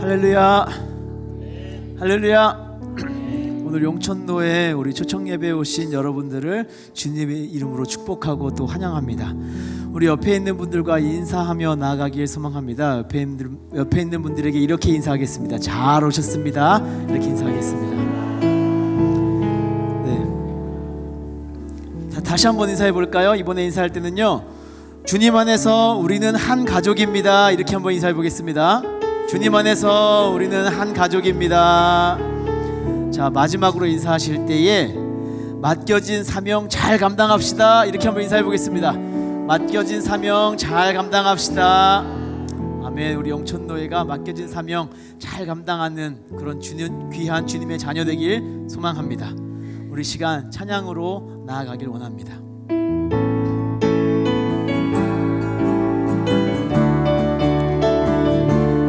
할렐루야, 할렐루야. 오늘 용천도에 우리 초청 예배에 오신 여러분들을 주님의 이름으로 축복하고 또 환영합니다. 우리 옆에 있는 분들과 인사하며 나아가길 소망합니다. 옆에 있는 분들에게 이렇게 인사하겠습니다. 잘 오셨습니다. 이렇게 인사하겠습니다. 네. 자, 다시 한번 인사해 볼까요? 이번에 인사할 때는요, 주님 안에서 우리는 한 가족입니다. 이렇게 한번 인사해 보겠습니다. 주님 안에서 우리는 한 가족입니다. 자, 마지막으로 인사하실 때에 맡겨진 사명 잘 감당합시다. 이렇게 한번 인사해 보겠습니다. 맡겨진 사명 잘 감당합시다. 아멘. 우리 영천노예가 맡겨진 사명 잘 감당하는 그런 귀한 주님의 자녀 되길 소망합니다. 우리 시간 찬양으로 나아가길 원합니다.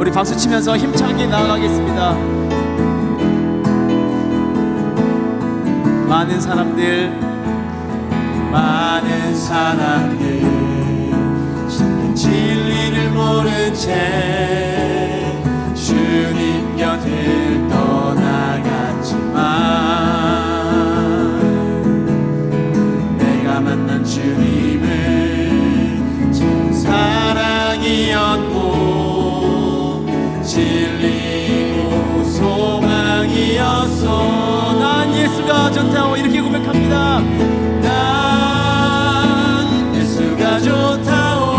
우리 박수 치면서 힘차게 나아가겠습니다. 많은 사람들 참된 진리를 모른 채 주님 곁을 떠나갔지만 내가 만난 주님은 참 사랑이었고 진리고 소망이었어. 난 예수가 좋다고 이렇게 고백합니다. 난 예수가 좋다오.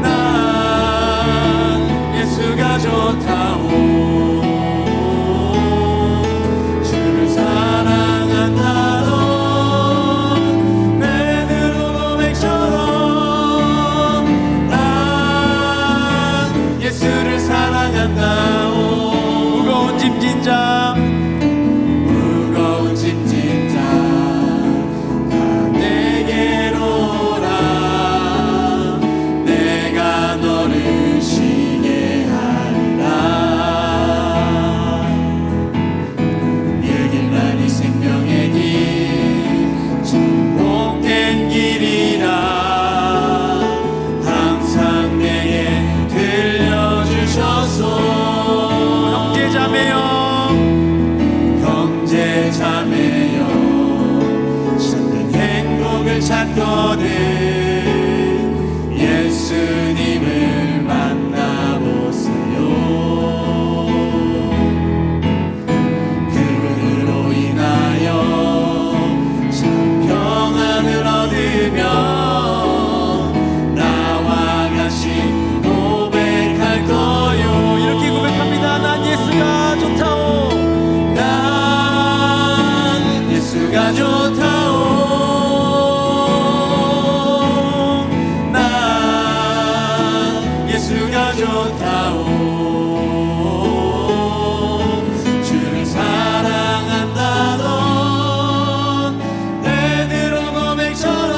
난 예수가 좋다오. 주를 사랑한다던 베드로 고백처럼 난 예수를 사랑한다오. 무거운 짐진 자 다 내게로 오라. 내가 너를 쉬게 하리라. 이 길 난 이 생명의 길 참 복된 길이라 항상 내게 들려주셨소. 형제자매여 참된 행복을 찾거든 예수님을 만나보세요. 그분으로 인하여 참 평안을 얻으며 나와 같이 고백할 거요. 이렇게 고백합니다. 난 예수가 좋다오. 예수가 좋다오. 난 예수가 좋다오. 주를 사랑한다던 베드로 고백처럼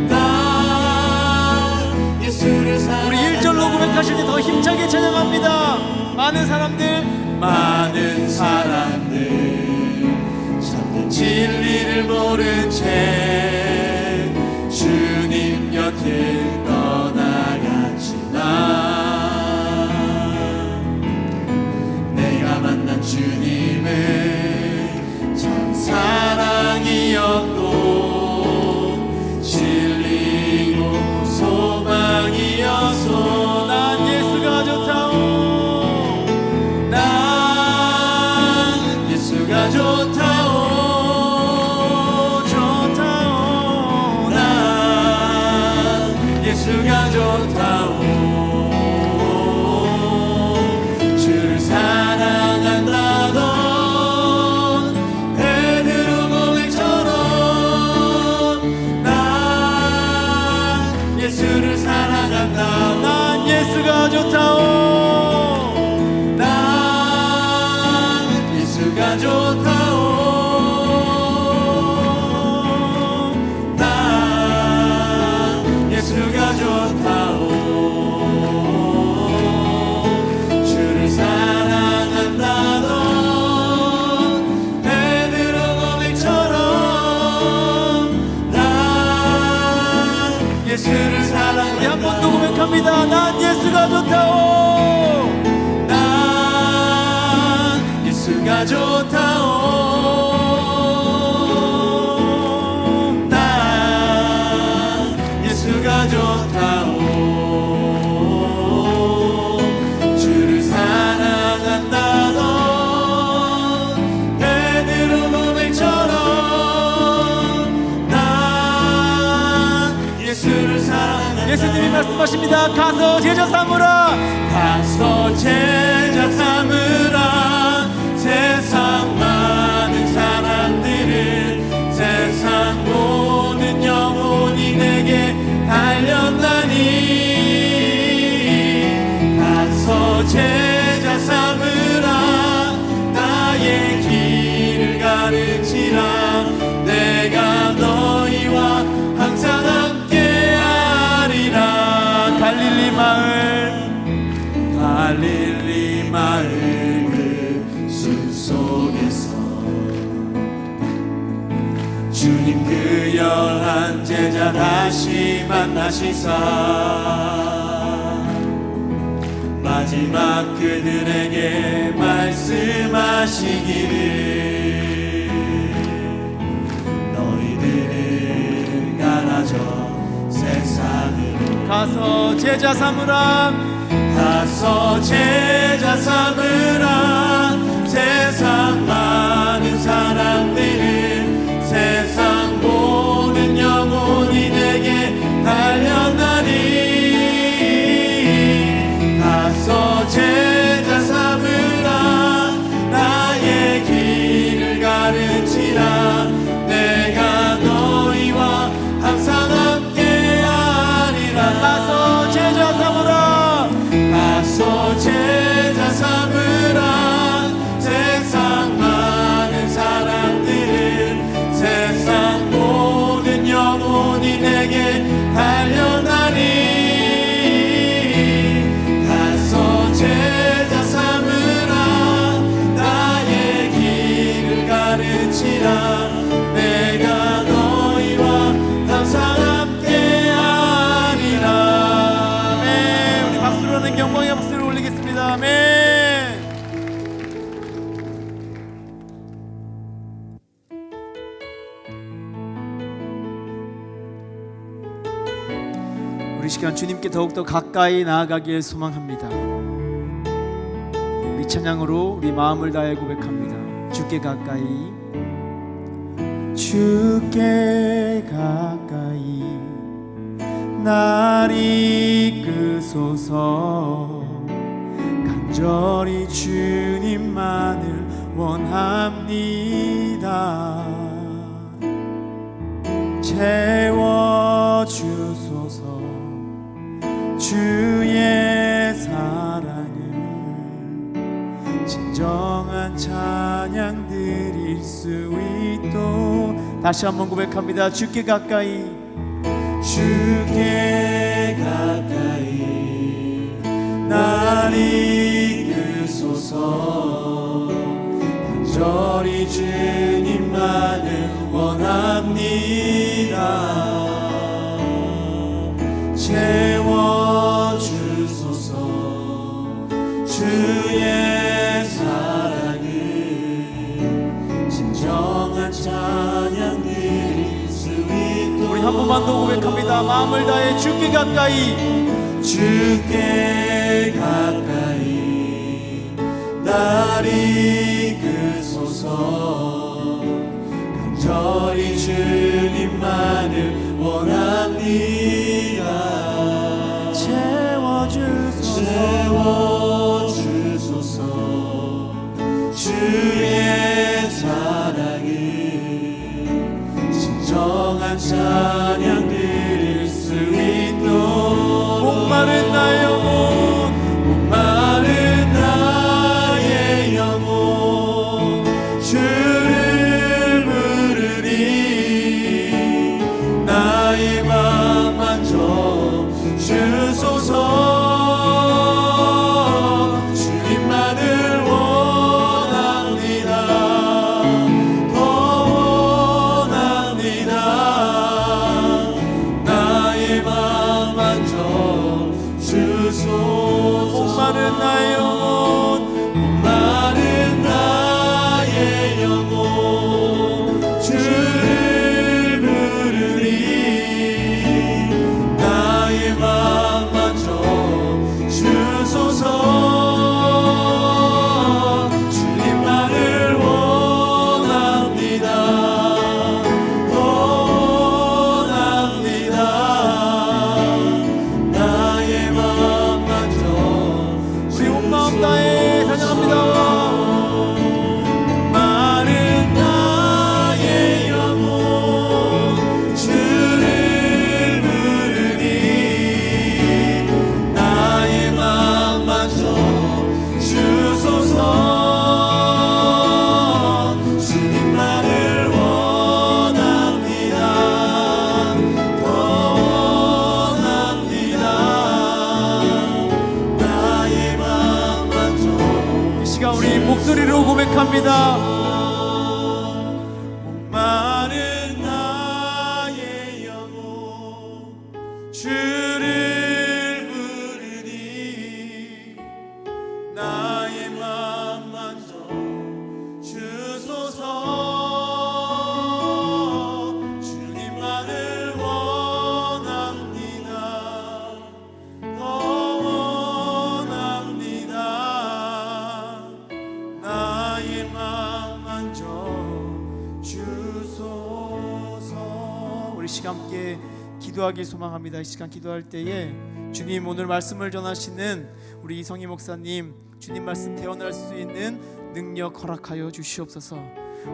난 예수를 사랑한다. 우리 1절로 고백하실 때 더 힘차게 찬양합니다. 많은 사람들 진리를 모른 채 주님 곁을 떠나갔지만 내가 만난 주님은 참 사랑이었고 진리고 소망이었소. 난 예수가 좋다오. 난 예수가 좋다오. 예수가 좋다오. 주를 사랑한다던 베드로 고백처럼 난 예수를 사랑한다. 난 예수가 좋다오. 난 예수가 좋다오. 예수가 좋다오. 주를 사랑한다던 베드로 고백처럼 난 예수를 사랑한다. 우리 한 번 더 고백합니다. 고백합니다. 난 예수가 좋다오. 난 예수가 좋다오. 난 예수가 좋다오. 주를 사랑한다던 베드로 고백처럼 난 예수를 사랑한다. 예수님이 말씀하십니다. 가서 제자 삼으라. 가서 제자 삼으라. 세상 많은 사람들을 세상 모든 영혼이 내게 달렸나니 가서 제자 삼으라. 나의 길을 가르치라. 내가 너희와 항상 함께하리라. 갈릴리 마을 그 숲속에서 주님 그 열한 제자 다시 만나시사 마지막 그들에게 말씀하시기를 너희들은 가라져 세상으로 가서 제자 삼으라. 가서 제자 삼으라. 세상 많은 사람들은 세상 모든 영혼이 내게 달렸나니 가서 제자 삼으라. 나의 길을 가르치라. 내가 너희와 항상 함께하리라. 가서 제자 삼으라. 가서 제자 삼으라. 세상 많은 사람들은 세상 모든 영혼이 내게 달려나니 가서 제자 삼으라. 나의 길을 가르치라. 내가 너희와 항상 함께하리라. 아멘. 우리 박수로 하는 영광의 박수를 올리겠습니다. 아멘. 우리 시간 주님께 더욱더 가까이 나아가길 소망합니다. 우리 찬양으로 우리 마음을 다해 고백합니다. 주께 가까이, 주께 가까이 날 이끄소서. 간절히 주님만을 원합니다. 채워주소서. 주의 사랑을 진정한 찬양 드릴 수 있도록. 다시 한번 고백합니다. 주께 가까이, 주께 가까이 날 이끄소서. 간절히 주님만을 원합니다. 채워주소서. 주의 사랑을 진정한 찬양 드릴 수 있도록. 우리 한 번만 더 고백합니다. 마음을 다해 주께 가까이, 주께 가까이 날 이끄소서. 간절히 주님만을 원합니다. 채워주소서. 주의 사랑을 진정한 찬양 드릴 수 있도록. 목마른 나의 영혼, 목마른 나의 영혼 주를 부르리. 나의 맘 만져 주소서. 주님만을 원합니다. 더 원합니다. 나의 맘 만져 찬양합니다. 목마른 나의 영혼 주를 부르니 나의 맘 만져 주소서. 주님만을 원합니다. 더 원합니다. 나의 맘 만져 주소서. 우리 시간 함께 기도하길 소망합니다. 이 시간 기도할 때에 주님 오늘 말씀을 전하시는 우리 이성희 목사님 주님 말씀 대언할 수 있는 능력 허락하여 주시옵소서.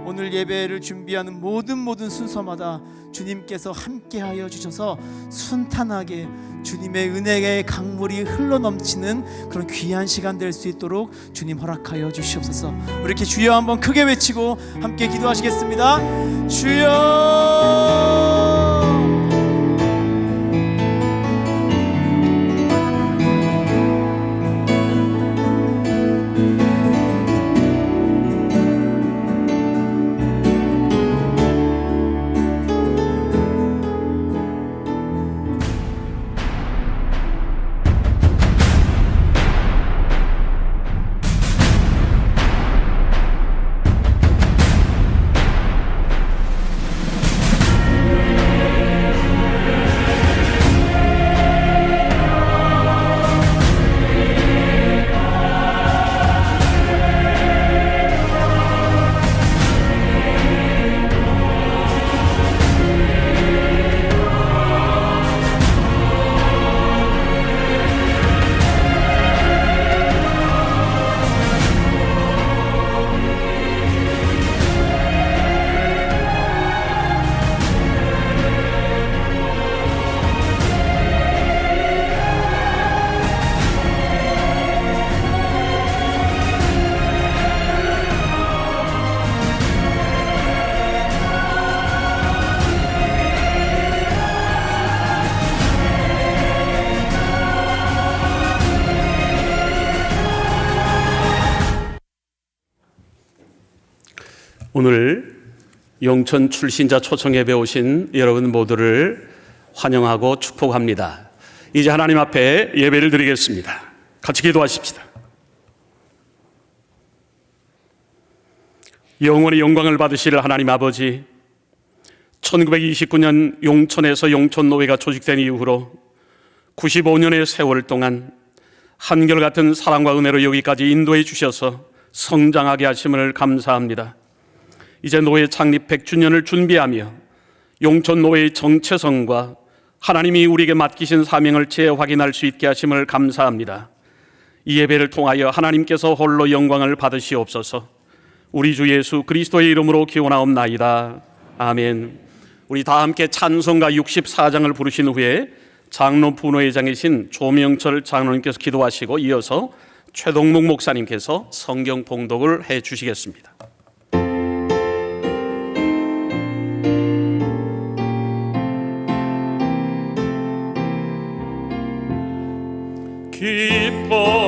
오늘 예배를 준비하는 모든 순서마다 주님께서 함께하여 주셔서 순탄하게 주님의 은혜의 강물이 흘러넘치는 그런 귀한 시간 될 수 있도록 주님 허락하여 주시옵소서. 우리 이렇게 주여 한번 크게 외치고 함께 기도하시겠습니다. 주여. 오늘 영천 출신자 초청 예배 오신 여러분 모두를 환영하고 축복합니다. 이제 하나님 앞에 예배를 드리겠습니다. 같이 기도하십시다. 영원히 영광을 받으실 하나님 아버지, 1929년 용천에서 용천노회가 조직된 이후로 95년의 세월 동안 한결같은 사랑과 은혜로 여기까지 인도해 주셔서 성장하게 하심을 감사합니다. 이제 노회 창립 100주년을 준비하며 용천노회의 정체성과 하나님이 우리에게 맡기신 사명을 재확인할 수 있게 하심을 감사합니다. 이 예배를 통하여 하나님께서 홀로 영광을 받으시옵소서. 우리 주 예수 그리스도의 이름으로 기원하옵나이다. 아멘. 우리 다 함께 찬송가 64장을 부르신 후에 장로 분회장이신 조명철 장로님께서 기도하시고 이어서 최동목 목사님께서 성경 봉독을 해 주시겠습니다.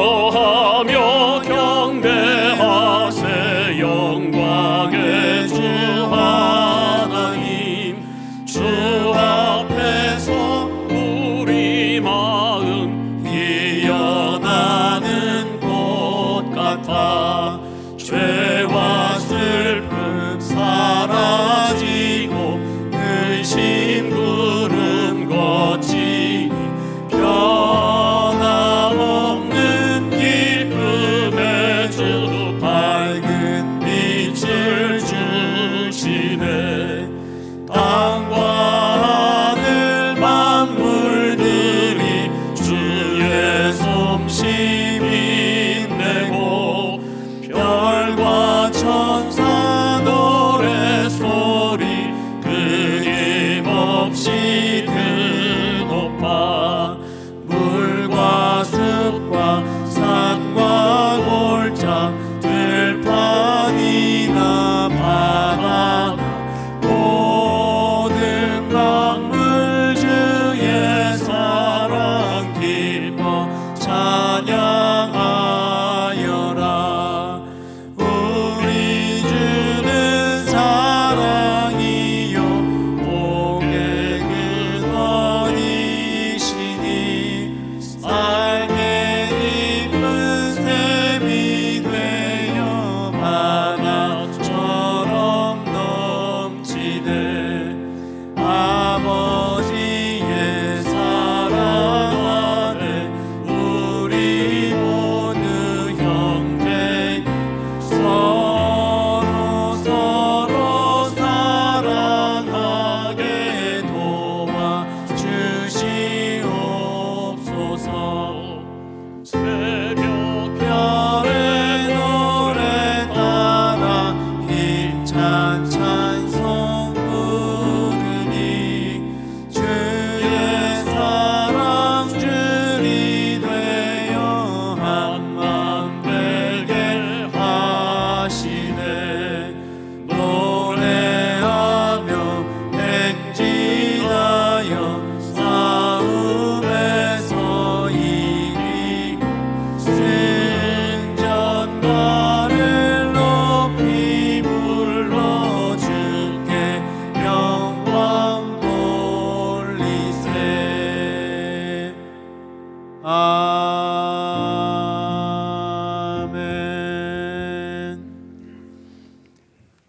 기뻐하며 경배하세 영광의 주 하나님. 주 앞에서 우리 마음 피어나는 꽃 같아 죄와 슬픔 사라지고 의심 구름 걷지 변함없는 기쁨의 주 밝은 빛을 주시네. 땅과 하늘 만물들이 주의 솜씨 빛내고 별과 천사 노래소리 끊임없이 드높아 물과 숲과 산과 골짜 들판이나 바다나 모든 강물 주의 사랑 기뻐 찬양하여라. 우리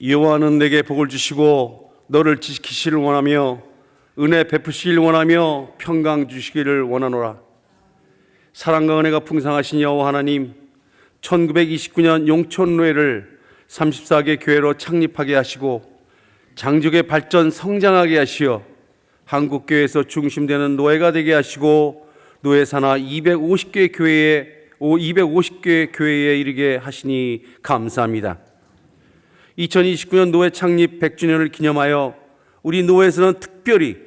여호와는 내게 복을 주시고 너를 지키시를 원하며 은혜 베푸시길 원하며 평강 주시기를 원하노라. 사랑과 은혜가 풍성하신 여호와 하나님, 1929년 용천노회를 34개 교회로 창립하게 하시고 장족의 발전 성장하게 하시어 한국교회에서 중심되는 노회가 되게 하시고 노회 산하 250개 교회에 이르게 하시니 감사합니다. 2029년 노회 창립 100주년을 기념하여 우리 노회에서는 특별히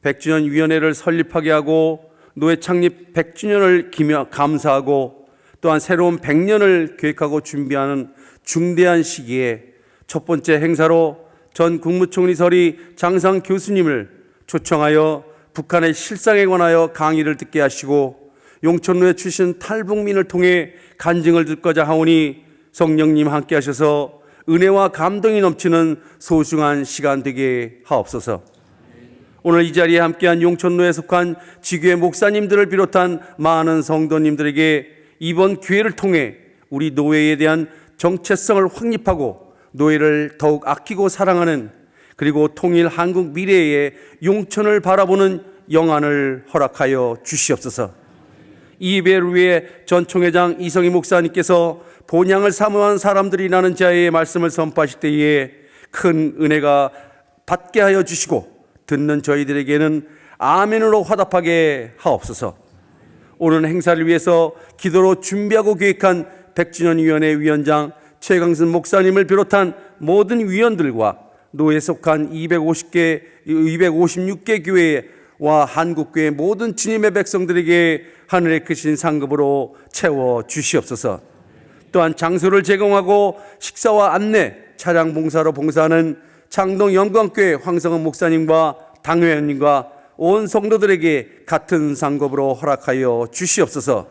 100주년 위원회를 설립하게 하고 노회 창립 100주년을 감사하고 또한 새로운 100년을 계획하고 준비하는 중대한 시기에 첫 번째 행사로 전 국무총리설이 장상 교수님을 초청하여 북한의 실상에 관하여 강의를 듣게 하시고 용천로에 출신 탈북민을 통해 간증을 듣고자 하오니 성령님 함께 하셔서 은혜와 감동이 넘치는 소중한 시간 되게 하옵소서. 오늘 이 자리에 함께한 용천로에 속한 지교회 목사님들을 비롯한 많은 성도님들에게 이번 기회를 통해 우리 노회에 대한 정체성을 확립하고 노회를 더욱 아끼고 사랑하는 그리고 통일 한국 미래의 용천을 바라보는 영안을 허락하여 주시옵소서. 이 예배를 위해 전 총회장 이성희 목사님께서 본향을 사모한 사람들이라는 자의 말씀을 선포하실 때에 큰 은혜가 받게 하여 주시고 듣는 저희들에게는 아멘으로 화답하게 하옵소서. 오늘 행사를 위해서 기도로 준비하고 계획한 100주년 위원회 위원장 최강순 목사님을 비롯한 모든 위원들과 노회에 속한 256개 교회와 한국교회 모든 주님의 백성들에게 하늘의 크신 상급으로 채워 주시옵소서. 또한 장소를 제공하고 식사와 안내, 차량 봉사로 봉사하는 창동 영광교회 황성은 목사님과 당회원님과 온 성도들에게 같은 상급으로 허락하여 주시옵소서.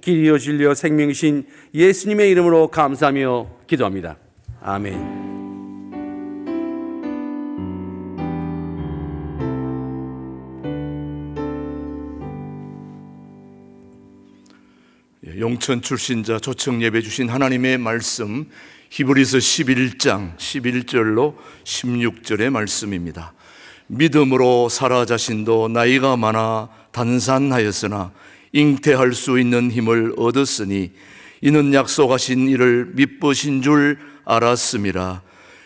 길이요 진리요 생명이신 예수님의 이름으로 감사하며 기도합니다. 아멘. 용천 출신자 초청 예배 주신 하나님의 말씀 히브리서 11장 11절로 16절의 말씀입니다. 믿음으로 사라 자신도 나이가 많아 단산하였으나 잉태할 수 있는 힘을 얻었으니 이는 약속하신 이를 믿으신 줄 알았음이라.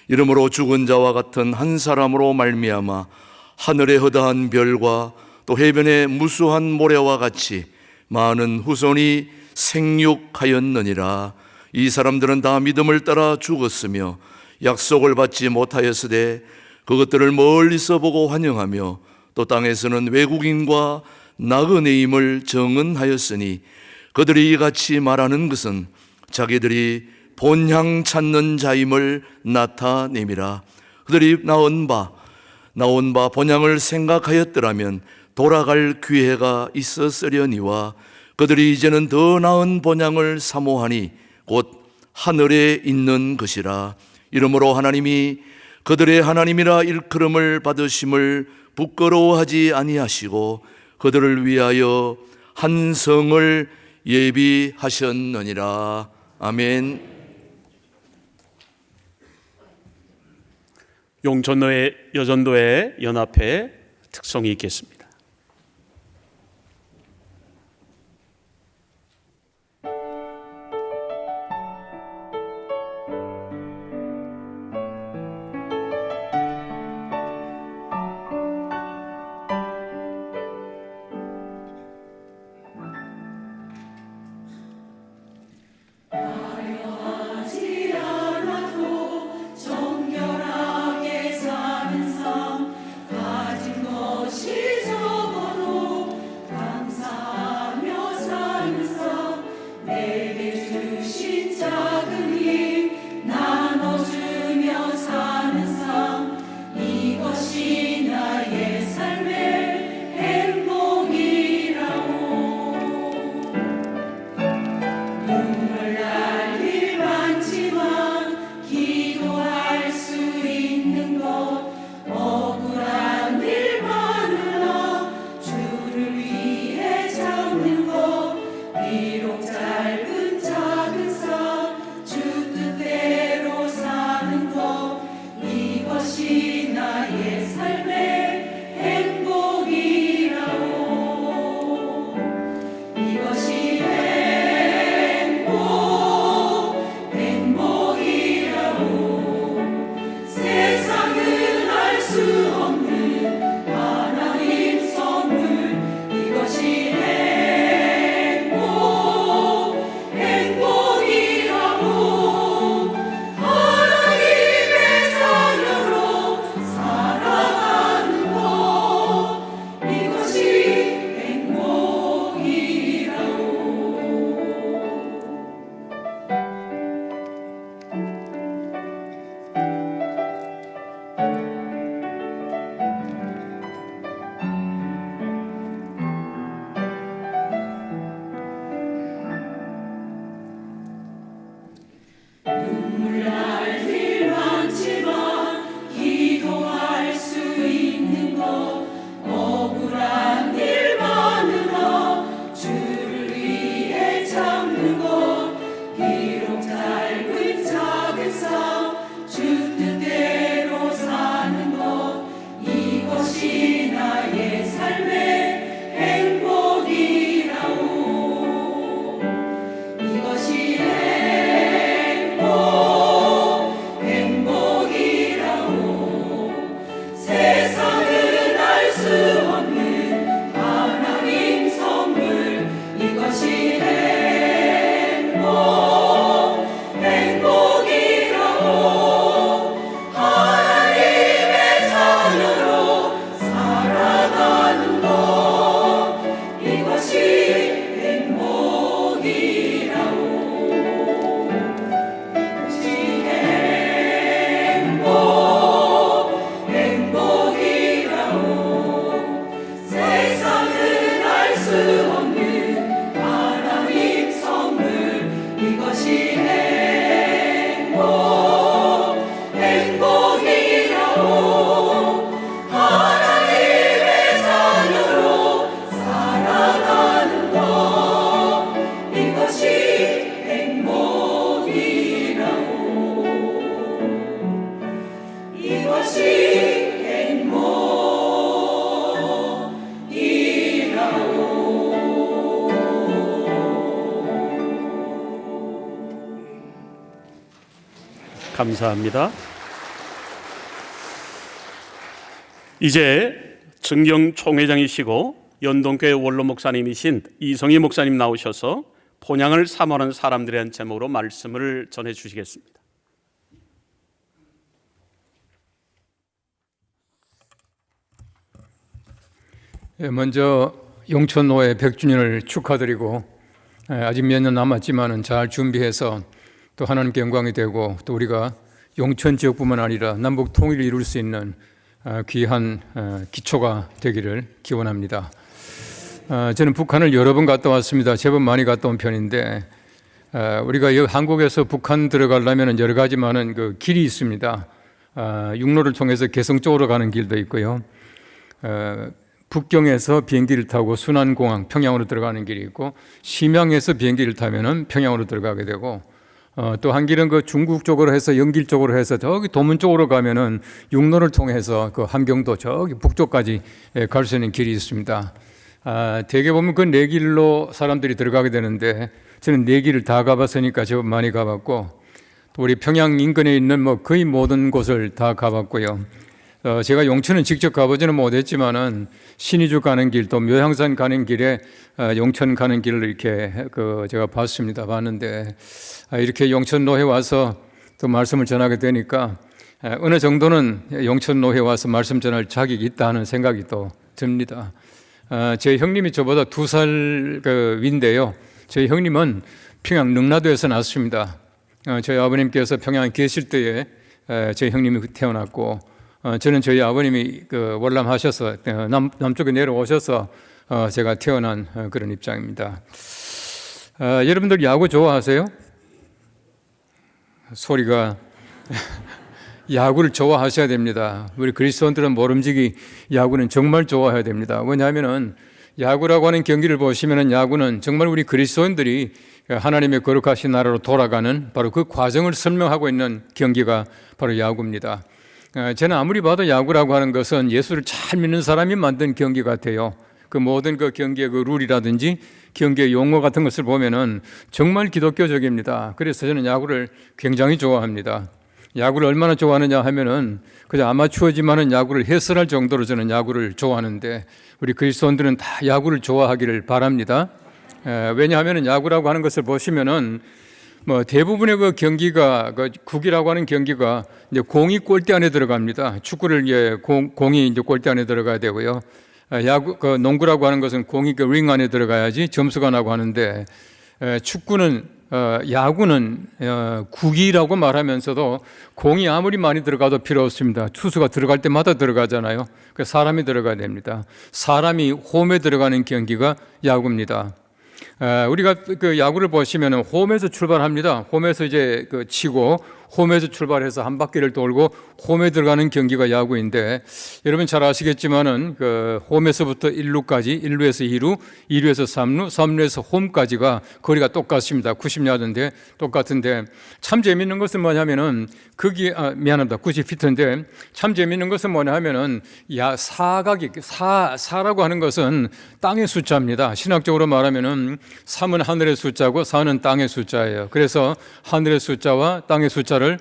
이러므로 죽은 자와 같은 한 사람으로 말미암아 하늘의 허다한 별과 또 해변의 무수한 모래와 같이 많은 후손이 생육하였느니라. 이 사람들은 다 믿음을 따라 죽었으며 약속을 받지 못하였으되 그것들을 멀리서 보고 환영하며 또 땅에서는 외국인과 나그네임을 정언하였으니 그들이 이같이 말하는 것은 자기들이 본향 찾는 자임을 나타내미라. 그들이 나온 바 본향을 생각하였더라면 돌아갈 기회가 있었으려니와 그들이 이제는 더 나은 본향을 사모하니 곧 하늘에 있는 것이라. 이러므로 하나님이 그들의 하나님이라 일컬음을 받으심을 부끄러워하지 아니하시고 그들을 위하여 한 성을 예비하셨느니라. 아멘. 용천노회 여전도회 연합회 특성이 있겠습니다. 정결하게 사는 삶 가진 것이 이것이 나의 삶의 행복이라오. 이것이 행복이라오. 세상은 알 수 없는 하나님 선물. 이것이 행복이라오. 하나님의 자녀로 살아가는 것. 이것이 행복이라오. 이것이 행복이라오. 세상은 알 수 없는 하나님 선물. 이것이 행복이라오. 하나님의 자녀로 살아가는 것. 이것이 행복이라오. 이것이 감사합니다. 이제 증경 총회장이시고 연동교회 원로 목사님이신 이성희 목사님 나오셔서 본향을 사모하는 사람들이라는 제목으로 말씀을 전해 주시겠습니다. 먼저 용천노회 100주년을 축하드리고 아직 몇 년 남았지만은 잘 준비해서 또 하나님께 영광이 되고 또 우리가 용천 지역뿐만 아니라 남북 통일을 이룰 수 있는 귀한 기초가 되기를 기원합니다. 저는 북한을 여러 번 갔다 왔습니다. 제법 많이 갔다 온 편인데 우리가 여기 한국에서 북한 들어가려면 여러 가지 많은 그 길이 있습니다. 육로를 통해서 개성 쪽으로 가는 길도 있고요. 북경에서 비행기를 타고 순안공항 평양으로 들어가는 길이 있고 심양에서 비행기를 타면은 평양으로 들어가게 되고 또 한 길은 그 중국 쪽으로 해서 연길 쪽으로 해서 저기 도문 쪽으로 가면은 육로를 통해서 그 함경도 저기 북쪽까지 갈 수 있는 길이 있습니다. 대개 보면 그 네 길로 사람들이 들어가게 되는데 저는 네 길을 다 가봤으니까 제법 많이 가봤고 또 우리 평양 인근에 있는 뭐 거의 모든 곳을 다 가봤고요. 제가 용천은 직접 가보지는 못했지만은 신의주 가는 길 또 묘향산 가는 길에 용천 가는 길을 이렇게 제가 봤는데 이렇게 용천노회 와서 또 말씀을 전하게 되니까 어느 정도는 용천노회 와서 말씀 전할 자격이 있다 하는 생각이 또 듭니다. 제 형님이 저보다 2살 위인데요. 저희 형님은 평양 능라도에서 났습니다. 저희 아버님께서 평양에 계실 때에 저희 형님이 태어났고 저는 저희 아버님이 월남하셔서 남쪽에 내려오셔서 제가 태어난 그런 입장입니다. 여러분들 야구 좋아하세요? 소리가 야구를 좋아하셔야 됩니다. 우리 그리스도인들은 모름지기 야구는 정말 좋아해야 됩니다. 왜냐하면은 야구라고 하는 경기를 보시면은 야구는 정말 우리 그리스도인들이 하나님의 거룩하신 나라로 돌아가는 바로 그 과정을 설명하고 있는 경기가 바로 야구입니다. 저는 아무리 봐도 야구라고 하는 것은 예수를 잘 믿는 사람이 만든 경기 같아요. 그 모든 그 경기의 그 룰이라든지 경기의 용어 같은 것을 보면은 정말 기독교적입니다. 그래서 저는 야구를 굉장히 좋아합니다. 야구를 얼마나 좋아하느냐 하면은 그저 아마추어지만은 야구를 해설할 정도로 저는 야구를 좋아하는데 우리 그리스도인들은 다 야구를 좋아하기를 바랍니다. 왜냐하면은 야구라고 하는 것을 보시면은 뭐 대부분의 그 경기가 그 국이라고 하는 경기가 이제 공이 골대 안에 들어갑니다. 축구를 공이 이제 골대 안에 들어가야 되고요. 야구 그 농구라고 하는 것은 공이 그 링 안에 들어가야지 점수가 나고 하는데 축구는 야구는 국이라고 말하면서도 공이 아무리 많이 들어가도 필요 없습니다. 투수가 들어갈 때마다 들어가잖아요. 그 사람이 들어가야 됩니다. 사람이 홈에 들어가는 경기가 야구입니다. 우리가 그 야구를 보시면은 홈에서 출발합니다. 홈에서 이제 치고 홈에서 출발해서 한 바퀴를 돌고 홈에 들어가는 경기가 야구인데, 여러분 잘 아시겠지만은 그 홈에서부터 1루까지, 1루에서 2루, 2루에서 3루, 3루에서 홈까지가 거리가 똑같습니다. 90야드인데 똑같은데, 참 재밌는 것은 뭐냐면은 미안합니다. 90피트인데 참 재밌는 것은 뭐냐 하면은 사라고 하는 것은 땅의 숫자입니다. 신학적으로 말하면은 3은 하늘의 숫자고 4는 땅의 숫자예요. 그래서 하늘의 숫자와 땅의 숫자를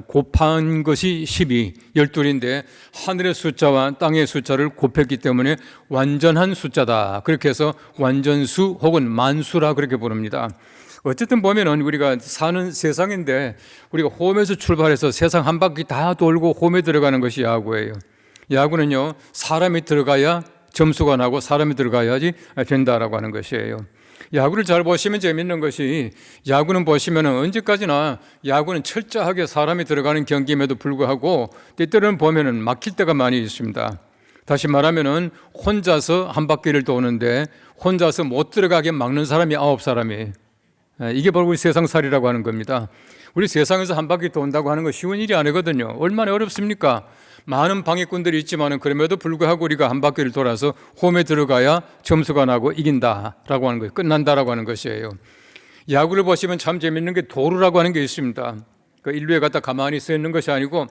곱한 것이 12인데 하늘의 숫자와 땅의 숫자를 곱했기 때문에 완전한 숫자다. 그렇게 해서 완전수 혹은 만수라 그렇게 부릅니다. 어쨌든 보면은 우리가 사는 세상인데 우리가 홈에서 출발해서 세상 한 바퀴 다 돌고 홈에 들어가는 것이 야구예요. 야구는요, 사람이 들어가야 점수가 나고 사람이 들어가야지 된다라고 하는 것이에요. 야구를 잘 보시면 재밌는 것이, 야구는 보시면은 언제까지나 야구는 철저하게 사람이 들어가는 경기임에도 불구하고 때때로는 보면은 막힐 때가 많이 있습니다. 다시 말하면은 혼자서 한 바퀴를 도는데 혼자서 못 들어가게 막는 사람이 9사람이, 이게 바로 우리 세상살이라고 하는 겁니다. 우리 세상에서 한 바퀴 돈다고 하는 거 쉬운 일이 아니거든요. 얼마나 어렵습니까? 많은 방해꾼들이 있지만 그럼에도 불구하고 우리가 한 바퀴를 돌아서 홈에 들어가야 점수가 나고 이긴다라고 하는 거예요. 끝난다라고 하는 것이에요. 야구를 보시면 참 재밌는 게 도루라고 하는 게 있습니다. 그 인류에 갖다 가만히 서 있는 것이 아니고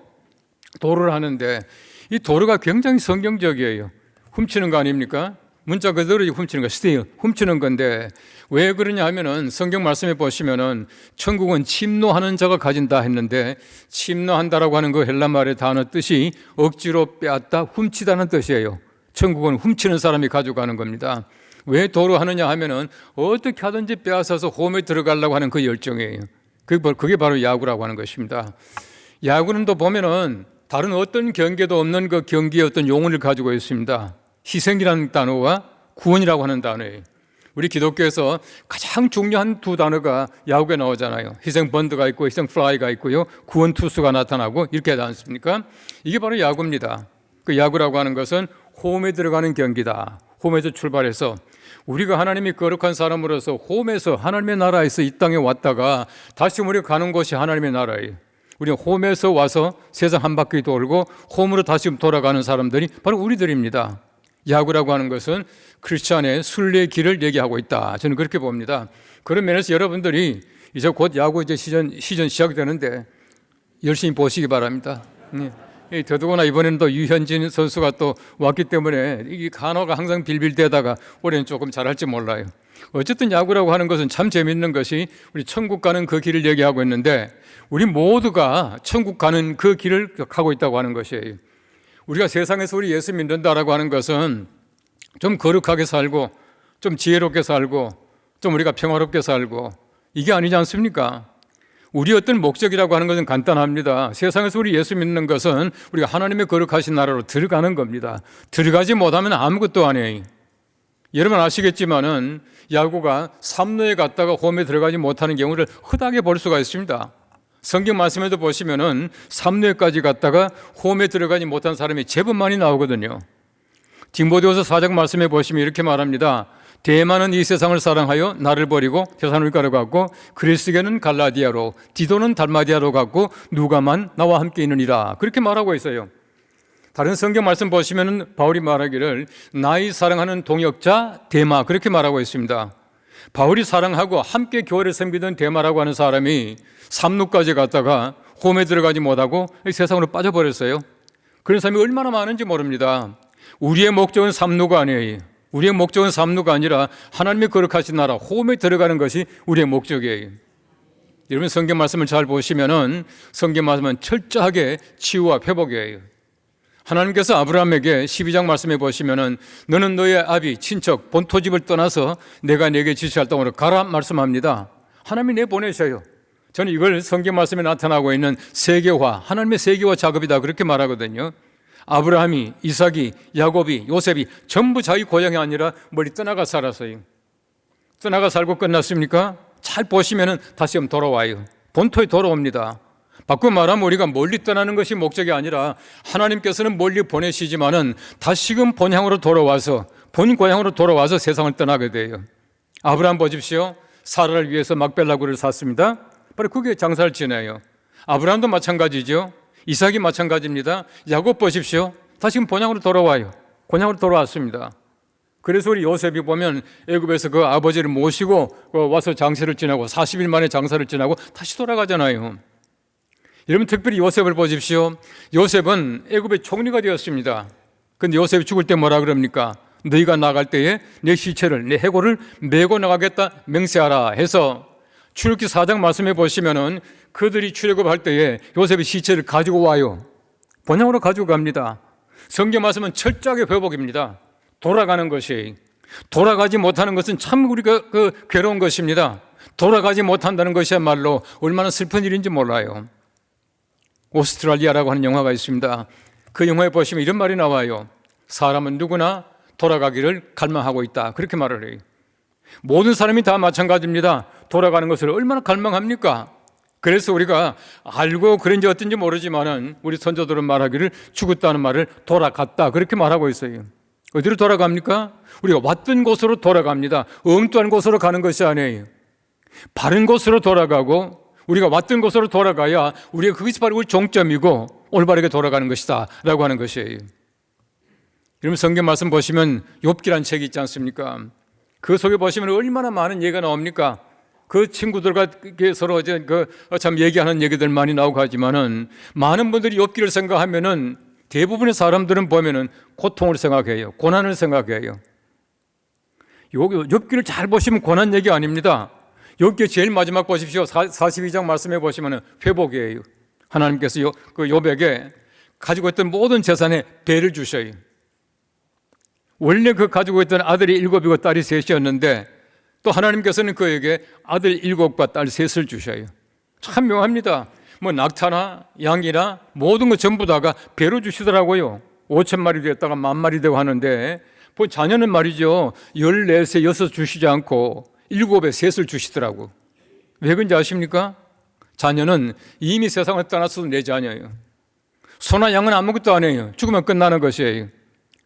도루를 하는데, 이 도루가 굉장히 성경적이에요. 훔치는 거 아닙니까? 문자 그대로 훔치는 거, 스테일, 훔치는 건데, 왜 그러냐 하면은 성경 말씀에 보시면은 천국은 침노하는 자가 가진다 했는데, 침노한다라고 하는 그 헬라 말의 단어 뜻이 억지로 빼앗다, 훔치다는 뜻이에요. 천국은 훔치는 사람이 가져가는 겁니다. 왜 도루하느냐 하면은 어떻게 하든지 빼앗아서 홈에 들어가려고 하는 그 열정이에요. 그게 바로 야구라고 하는 것입니다. 야구는 또 보면은 다른 어떤 경계도 없는 그 경기의 어떤 용어를 가지고 있습니다. 희생이라는 단어와 구원이라고 하는 단어예요. 우리 기독교에서 가장 중요한 두 단어가 야구에 나오잖아요. 희생 번드가 있고 희생 플라이가 있고요, 구원 투수가 나타나고 이렇게 하지 않습니까? 이게 바로 야구입니다. 그 야구라고 하는 것은 홈에 들어가는 경기다. 홈에서 출발해서 우리가 하나님이 거룩한 사람으로서 홈에서 하나님의 나라에서 이 땅에 왔다가 다시 우리가 가는 곳이 하나님의 나라예요. 우리는 홈에서 와서 세상 한 바퀴 돌고 홈으로 다시 돌아가는 사람들이 바로 우리들입니다. 야구라고 하는 것은 크리스찬의 순례의 길을 얘기하고 있다. 저는 그렇게 봅니다. 그런 면에서 여러분들이 이제 곧 야구 시즌 시작되는데 열심히 보시기 바랍니다. 더더구나 이번에는 또 유현진 선수가 또 왔기 때문에 이 간호가 항상 빌빌대다가 올해는 조금 잘할지 몰라요. 어쨌든 야구라고 하는 것은 참 재밌는 것이 우리 천국 가는 그 길을 얘기하고 있는데, 우리 모두가 천국 가는 그 길을 가고 있다고 하는 것이에요. 우리가 세상에서 우리 예수 믿는다라고 하는 것은 좀 거룩하게 살고 좀 지혜롭게 살고 좀 우리가 평화롭게 살고 이게 아니지 않습니까? 우리 어떤 목적이라고 하는 것은 간단합니다. 세상에서 우리 예수 믿는 것은 우리가 하나님의 거룩하신 나라로 들어가는 겁니다. 들어가지 못하면 아무것도 아니에요. 여러분 아시겠지만은 야구가 3루에 갔다가 홈에 들어가지 못하는 경우를 흔하게 볼 수가 있습니다. 성경 말씀에도 보시면은 3루에까지 갔다가 홈에 들어가지 못한 사람이 제법 많이 나오거든요. 디모데후서 4장 말씀에 보시면 이렇게 말합니다. 대만은 이 세상을 사랑하여 나를 버리고 데살로니가로 갔고, 그리스게는 갈라디아로, 디도는 달마디아로 갔고, 누가만 나와 함께 있느니라. 그렇게 말하고 있어요. 다른 성경 말씀 보시면은 바울이 말하기를 나의 사랑하는 동역자 데마, 그렇게 말하고 있습니다. 바울이 사랑하고 함께 교회를 섬기던 데마라고 하는 사람이 3루까지 갔다가 홈에 들어가지 못하고 세상으로 빠져버렸어요. 그런 사람이 얼마나 많은지 모릅니다. 우리의 목적은 3루가 아니에요. 우리의 목적은 3루가 아니라 하나님의 거룩하신 나라 홈에 들어가는 것이 우리의 목적이에요. 여러분 성경 말씀을 잘 보시면은 성경 말씀은 철저하게 치유와 회복이에요. 하나님께서 아브라함에게 12장 말씀해 보시면은 너는 너의 아비, 친척, 본토집을 떠나서 내가 내게 지시할 땅으로 가라 말씀합니다. 하나님이 내보내셔요. 저는 이걸 성경 말씀에 나타나고 있는 세계화, 하나님의 세계화 작업이다 그렇게 말하거든요. 아브라함이, 이삭이, 야곱이, 요셉이 전부 자기 고향이 아니라 멀리 떠나가 살았어요. 떠나가 살고 끝났습니까? 잘 보시면은 다시 한번 돌아와요. 본토에 돌아옵니다. 바꿔 말하면 우리가 멀리 떠나는 것이 목적이 아니라 하나님께서는 멀리 보내시지만은 다시금 본향으로 돌아와서 본 고향으로 돌아와서 세상을 떠나게 돼요. 아브라함 보십시오. 사라를 위해서 막벨라굴을 샀습니다. 바로 그게 장사를 지내요. 아브라함도 마찬가지죠. 이삭이 마찬가지입니다. 야곱 보십시오. 다시금 본향으로 돌아와요. 본향으로 돌아왔습니다. 그래서 우리 요셉이 보면 애굽에서 그 아버지를 모시고 와서 장세를 지나고 40일 만에 장사를 지나고 다시 돌아가잖아요. 여러분 특별히 요셉을 보십시오. 요셉은 애굽의 총리가 되었습니다. 근데 요셉이 죽을 때 뭐라 그럽니까? 너희가 나갈 때에 내 시체를 내 해골을 메고 나가겠다 맹세하라 해서 출애굽기 4장 말씀해 보시면은 그들이 출애굽할 때에 요셉이 시체를 가지고 와요. 본향으로 가지고 갑니다. 성경 말씀은 철저하게 회복입니다. 돌아가는 것이, 돌아가지 못하는 것은 참 우리가 괴로운 것입니다. 돌아가지 못한다는 것이야말로 얼마나 슬픈 일인지 몰라요. 오스트랄리아라고 하는 영화가 있습니다. 그 영화에 보시면 이런 말이 나와요. 사람은 누구나 돌아가기를 갈망하고 있다. 그렇게 말을 해요. 모든 사람이 다 마찬가지입니다. 돌아가는 것을 얼마나 갈망합니까? 그래서 우리가 알고 그런지 어떤지 모르지만은 우리 선조들은 말하기를 죽었다는 말을 돌아갔다. 그렇게 말하고 있어요. 어디로 돌아갑니까? 우리가 왔던 곳으로 돌아갑니다. 엉뚱한 곳으로 가는 것이 아니에요. 바른 곳으로 돌아가고 우리가 왔던 곳으로 돌아가야 우리가 그것이 바로 우리 종점이고 올바르게 돌아가는 것이다 라고 하는 것이에요. 여러분 성경 말씀 보시면 욥기란 책이 있지 않습니까? 그 속에 보시면 얼마나 많은 얘기가 나옵니까? 그 친구들과 서로 참 얘기하는 얘기들 많이 나오고 하지만은 많은 분들이 욥기를 생각하면은 대부분의 사람들은 보면은 고통을 생각해요. 고난을 생각해요. 욥기를 잘 보시면 고난 얘기 아닙니다. 욥기 제일 마지막 보십시오. 42장 말씀해 보시면은 회복이에요. 하나님께서 욥에게 가지고 있던 모든 재산에 배를 주셔요. 원래 그 가지고 있던 아들이 7이고 딸이 3이었는데 또 하나님께서는 그에게 아들 7과 딸 3을 주셔요. 참 묘합니다. 뭐 낙타나 양이나 모든 것 전부 다가 배로 주시더라고요. 5,000마리 됐다가 10,000마리 되고 하는데 자녀는 말이죠. 14세 6 주시지 않고 7에 3을 주시더라고. 왜 그런지 아십니까? 자녀는 이미 세상을 떠났어도 내 자녀예요. 소나 양은 아무것도 아니에요. 죽으면 끝나는 것이에요.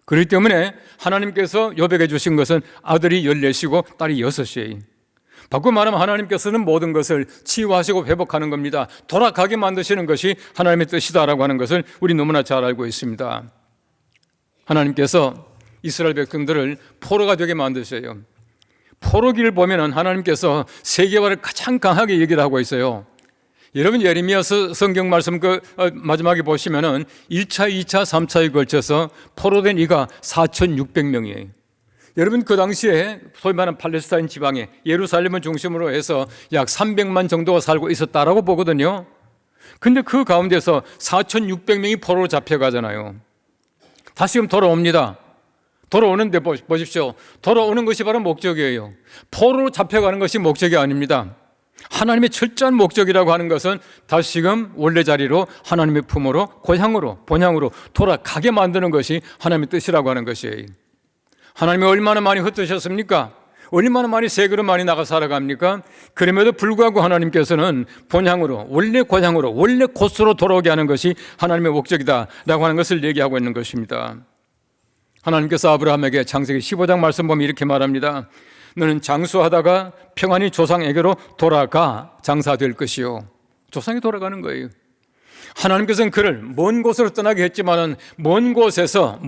그렇기 때문에 하나님께서 욥에게 주신 것은 아들이 14이고 딸이 6이에요. 바꿔 말하면 하나님께서는 모든 것을 치유하시고 회복하는 겁니다. 돌아가게 만드시는 것이 하나님의 뜻이다라고 하는 것을 우리 너무나 잘 알고 있습니다. 하나님께서 이스라엘 백성들을 포로가 되게 만드셔요. 포로기를 보면 하나님께서 세계화를 가장 강하게 얘기를 하고 있어요. 여러분 예레미야서 성경 말씀 마지막에 보시면은 1차, 2차, 3차에 걸쳐서 포로된 이가 4,600명이에요. 여러분 그 당시에 소위 말하는 팔레스타인 지방에 예루살렘을 중심으로 해서 약 300만 정도가 살고 있었다라고 보거든요. 근데 그 가운데서 4,600명이 포로로 잡혀가잖아요. 다시금 돌아옵니다. 돌아오는데 보십시오. 돌아오는 것이 바로 목적이에요. 포로로 잡혀가는 것이 목적이 아닙니다. 하나님의 철저한 목적이라고 하는 것은 다시금 원래 자리로 하나님의 품으로 고향으로 본향으로 돌아가게 만드는 것이 하나님의 뜻이라고 하는 것이에요. 하나님이 얼마나 많이 흩으셨습니까? 얼마나 많이 세계로 많이 나가 살아갑니까? 그럼에도 불구하고 하나님께서는 본향으로 원래 고향으로 원래 곳으로 돌아오게 하는 것이 하나님의 목적이다라고 하는 것을 얘기하고 있는 것입니다. 하나님께서 아브라함에게 창세기 15장 말씀 보면 이렇게 말합니다. 너는 장수하다가 평안히 조상에게로 돌아가 장사될 것이요. 조상이 돌아가는 거예요. 하나님께서는 그를 먼 곳으로 떠나게 했지만은 먼 곳에서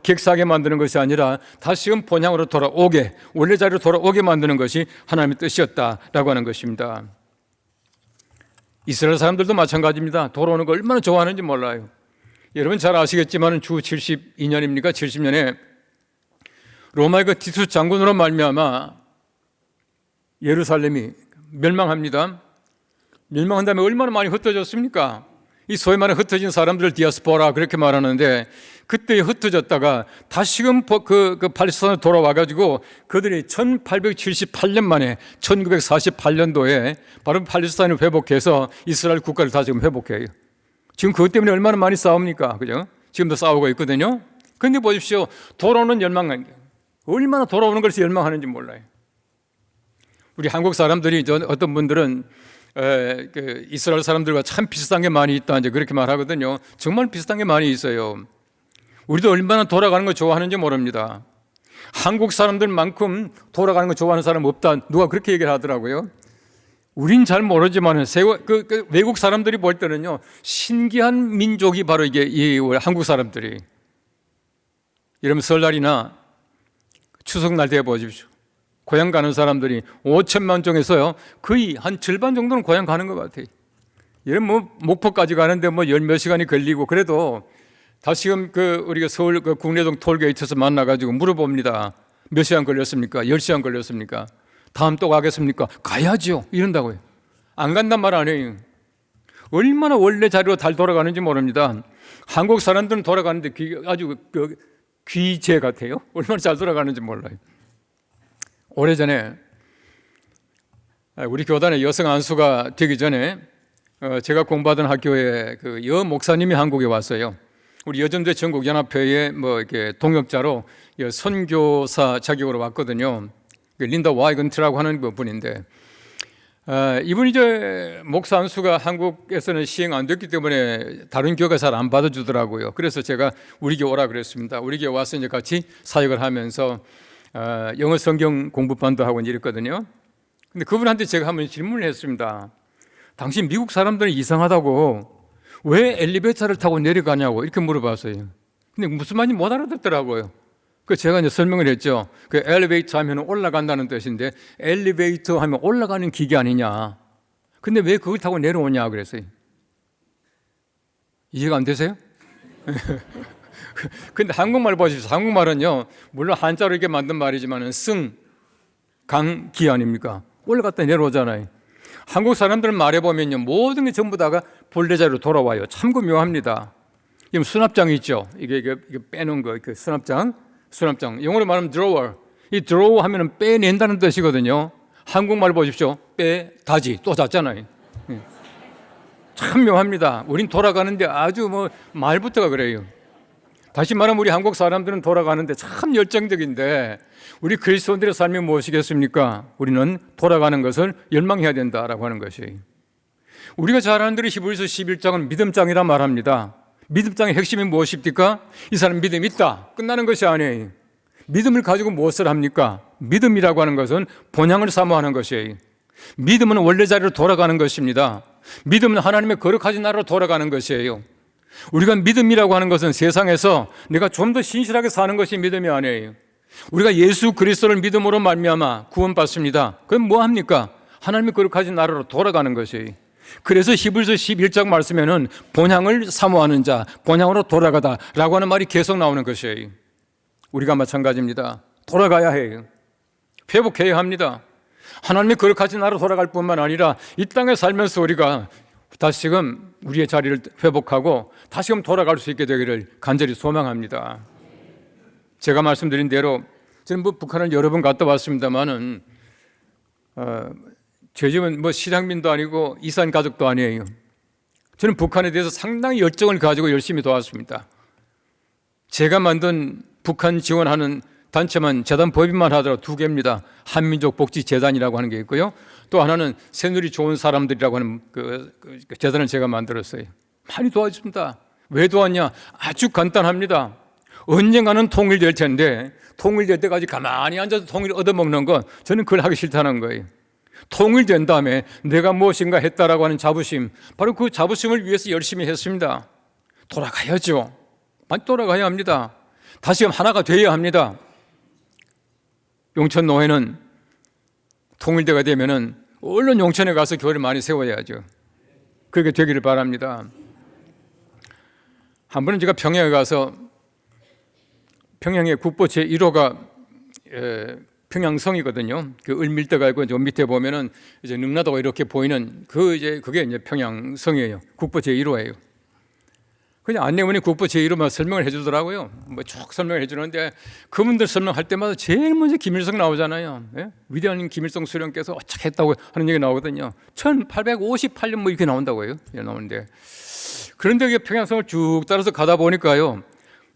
객사하게 만드는 것이 아니라 다시금 본향으로 돌아오게 원래 자리로 돌아오게 만드는 것이 하나님의 뜻이었다라고 하는 것입니다. 이스라엘 사람들도 마찬가지입니다. 돌아오는 걸 얼마나 좋아하는지 몰라요. 여러분 잘 아시겠지만 주 72년입니까? 70년에 로마의 그 티투스 장군으로 말미암아 예루살렘이 멸망합니다. 멸망한 다음에 얼마나 많이 흩어졌습니까? 이 소위 말하는 흩어진 사람들을 디아스포라 그렇게 말하는데 그때 흩어졌다가 다시금 그 팔레스타인으로 돌아와가지고 그들이 1878년 만에 1948년도에 바로 팔레스타인을 회복해서 이스라엘 국가를 다시금 회복해요. 지금 그것 때문에 얼마나 많이 싸웁니까? 그죠? 지금도 싸우고 있거든요. 근데 보십시오. 돌아오는 열망, 얼마나 돌아오는 것을 열망하는지 몰라요. 우리 한국 사람들이 어떤 분들은 이스라엘 사람들과 참 비슷한 게 많이 있다 이제 그렇게 말하거든요. 정말 비슷한 게 많이 있어요. 우리도 얼마나 돌아가는 거 좋아하는지 모릅니다. 한국 사람들만큼 돌아가는 거 좋아하는 사람 없다. 누가 그렇게 얘기를 하더라고요. 우린 잘 모르지만 외국 사람들이 볼 때는요, 신기한 민족이 바로 이게 이 한국 사람들이. 이러면 설날이나 추석날 돼 보십시오. 고향 가는 사람들이 5천만 중에서요, 거의 한 절반 정도는 고향 가는 것 같아요. 이런 뭐 목포까지 가는데 뭐 열 몇 시간이 걸리고, 그래도 다시금 우리가 서울 국내동 톨게이트에서 만나가지고 물어봅니다. 몇 시간 걸렸습니까? 10시간 걸렸습니까? 다음 또 가겠습니까? 가야죠. 이런다고요. 안 간단 말 안 해요. 얼마나 원래 자리로 잘 돌아가는지 모릅니다. 한국 사람들은 돌아가는데 아주 귀재 같아요. 얼마나 잘 돌아가는지 몰라요. 오래전에 우리 교단의 여성 안수가 되기 전에 제가 공부하던 학교에 여 목사님이 한국에 왔어요. 우리 여전대 전국연합회의 뭐 이렇게 동역자로 선교사 자격으로 왔거든요. 린다 와이건트라고 하는 분인데, 이분이 이제 목사 안수가 한국에서는 시행 안 됐기 때문에 다른 교회가 잘 안 받아주더라고요. 그래서 제가 우리 교회 오라 그랬습니다. 우리 교회 와서 이제 같이 사역을 하면서 영어 성경 공부반도 하고 이랬거든요. 근데 그분한테 제가 한번 질문을 했습니다. 당신 미국 사람들은 이상하다고 왜 엘리베이터를 타고 내려가냐고 이렇게 물어봤어요. 근데 무슨 말인지 못 알아듣더라고요. 그래서 제가 이제 설명을 했죠. 엘리베이터 하면 올라간다는 뜻인데 엘리베이터 하면 올라가는 기계 아니냐. 근데 왜 그걸 타고 내려오냐 그랬어요. 이해가 안 되세요? 근데 한국말 보십시오. 한국말은요, 물론 한자로 이렇게 만든 말이지만 승, 강, 기 아닙니까? 올라갔다 내려오잖아요. 한국 사람들 말해보면요, 모든 게 전부 다가 본래 자리로 돌아와요. 참고 묘합니다. 지금 수납장이 있죠. 이게 빼놓은 거, 수납장. 영어로 말하면 drawer. 이 drawer 하면은 빼낸다는 뜻이거든요. 한국말 보십시오. 다지, 또 잤잖아요. 참 묘합니다. 우린 돌아가는데 아주 말부터가 그래요. 다시 말하면 우리 한국 사람들은 돌아가는데 참 열정적인데, 우리 그리스도인들의 삶이 무엇이겠습니까? 우리는 돌아가는 것을 열망해야 된다라고 하는 것이에요. 우리가 잘 아는 대로 히브리서 11장은 믿음장이라 말합니다. 믿음장의 핵심이 무엇입니까? 이 사람 믿음이 있다. 끝나는 것이 아니에요. 믿음을 가지고 무엇을 합니까? 믿음이라고 하는 것은 본향을 사모하는 것이에요. 믿음은 원래 자리로 돌아가는 것입니다. 믿음은 하나님의 거룩하신 나라로 돌아가는 것이에요. 우리가 믿음이라고 하는 것은 세상에서 내가 좀 더 신실하게 사는 것이 믿음이 아니에요. 우리가 예수 그리스도를 믿음으로 말미암아 구원받습니다. 그럼 뭐 합니까? 하나님의 거룩하신 나라로 돌아가는 것이에요. 그래서 히브리서 11장 말씀에는 본향을 사모하는 자, 본향으로 돌아가다라고 하는 말이 계속 나오는 것이에요. 우리가 마찬가지입니다. 돌아가야 해요. 회복해야 합니다. 하나님의 거룩하신 나라로 돌아갈 뿐만 아니라 이 땅에 살면서 우리가 다시금 우리의 자리를 회복하고 다시금 돌아갈 수 있게 되기를 간절히 소망합니다. 제가 말씀드린 대로 저는 북한을 여러 번 갔다 왔습니다만은 제 집은 실향민도 아니고 이산 가족도 아니에요. 저는 북한에 대해서 상당히 열정을 가지고 열심히 도왔습니다. 제가 만든 북한 지원하는 단체만 재단 법인만 하더라도 2개입니다. 한민족 복지 재단이라고 하는 게 있고요. 또 하나는 새누리 좋은 사람들이라고 하는 그 재단을 제가 만들었어요. 많이 도와줬습니다. 왜 도왔냐? 아주 간단합니다. 언젠가는 통일될 텐데 통일될 때까지 가만히 앉아서 통일 얻어먹는 건 저는 그걸 하기 싫다는 거예요. 통일된 다음에 내가 무엇인가 했다라고 하는 자부심, 바로 그 자부심을 위해서 열심히 했습니다. 돌아가야죠. 많이 돌아가야 합니다. 다시금 하나가 되어야 합니다. 용천노회는 통일대가 되면은 얼른 용천에 가서 교회를 많이 세워야죠. 그렇게 되기를 바랍니다. 한 번은 제가 평양에 가서 평양의 국보 제1호가 평양성이거든요. 그 을밀대가 있고 저 밑에 보면은 이제 능라도가 이렇게 보이는 그게 이제 평양성이에요. 국보 제1호예요. 그냥 안내원이 국보 제1호만 설명을 해주더라고요. 쭉 설명을 해주는데 그분들 설명할 때마다 제일 먼저 김일성 나오잖아요. 예? 위대한 김일성 수령께서 어떻게 했다고 하는 얘기 나오거든요. 1858년 이렇게 나온다고요. 나오는데 그런데 평양성을 쭉 따라서 가다 보니까요,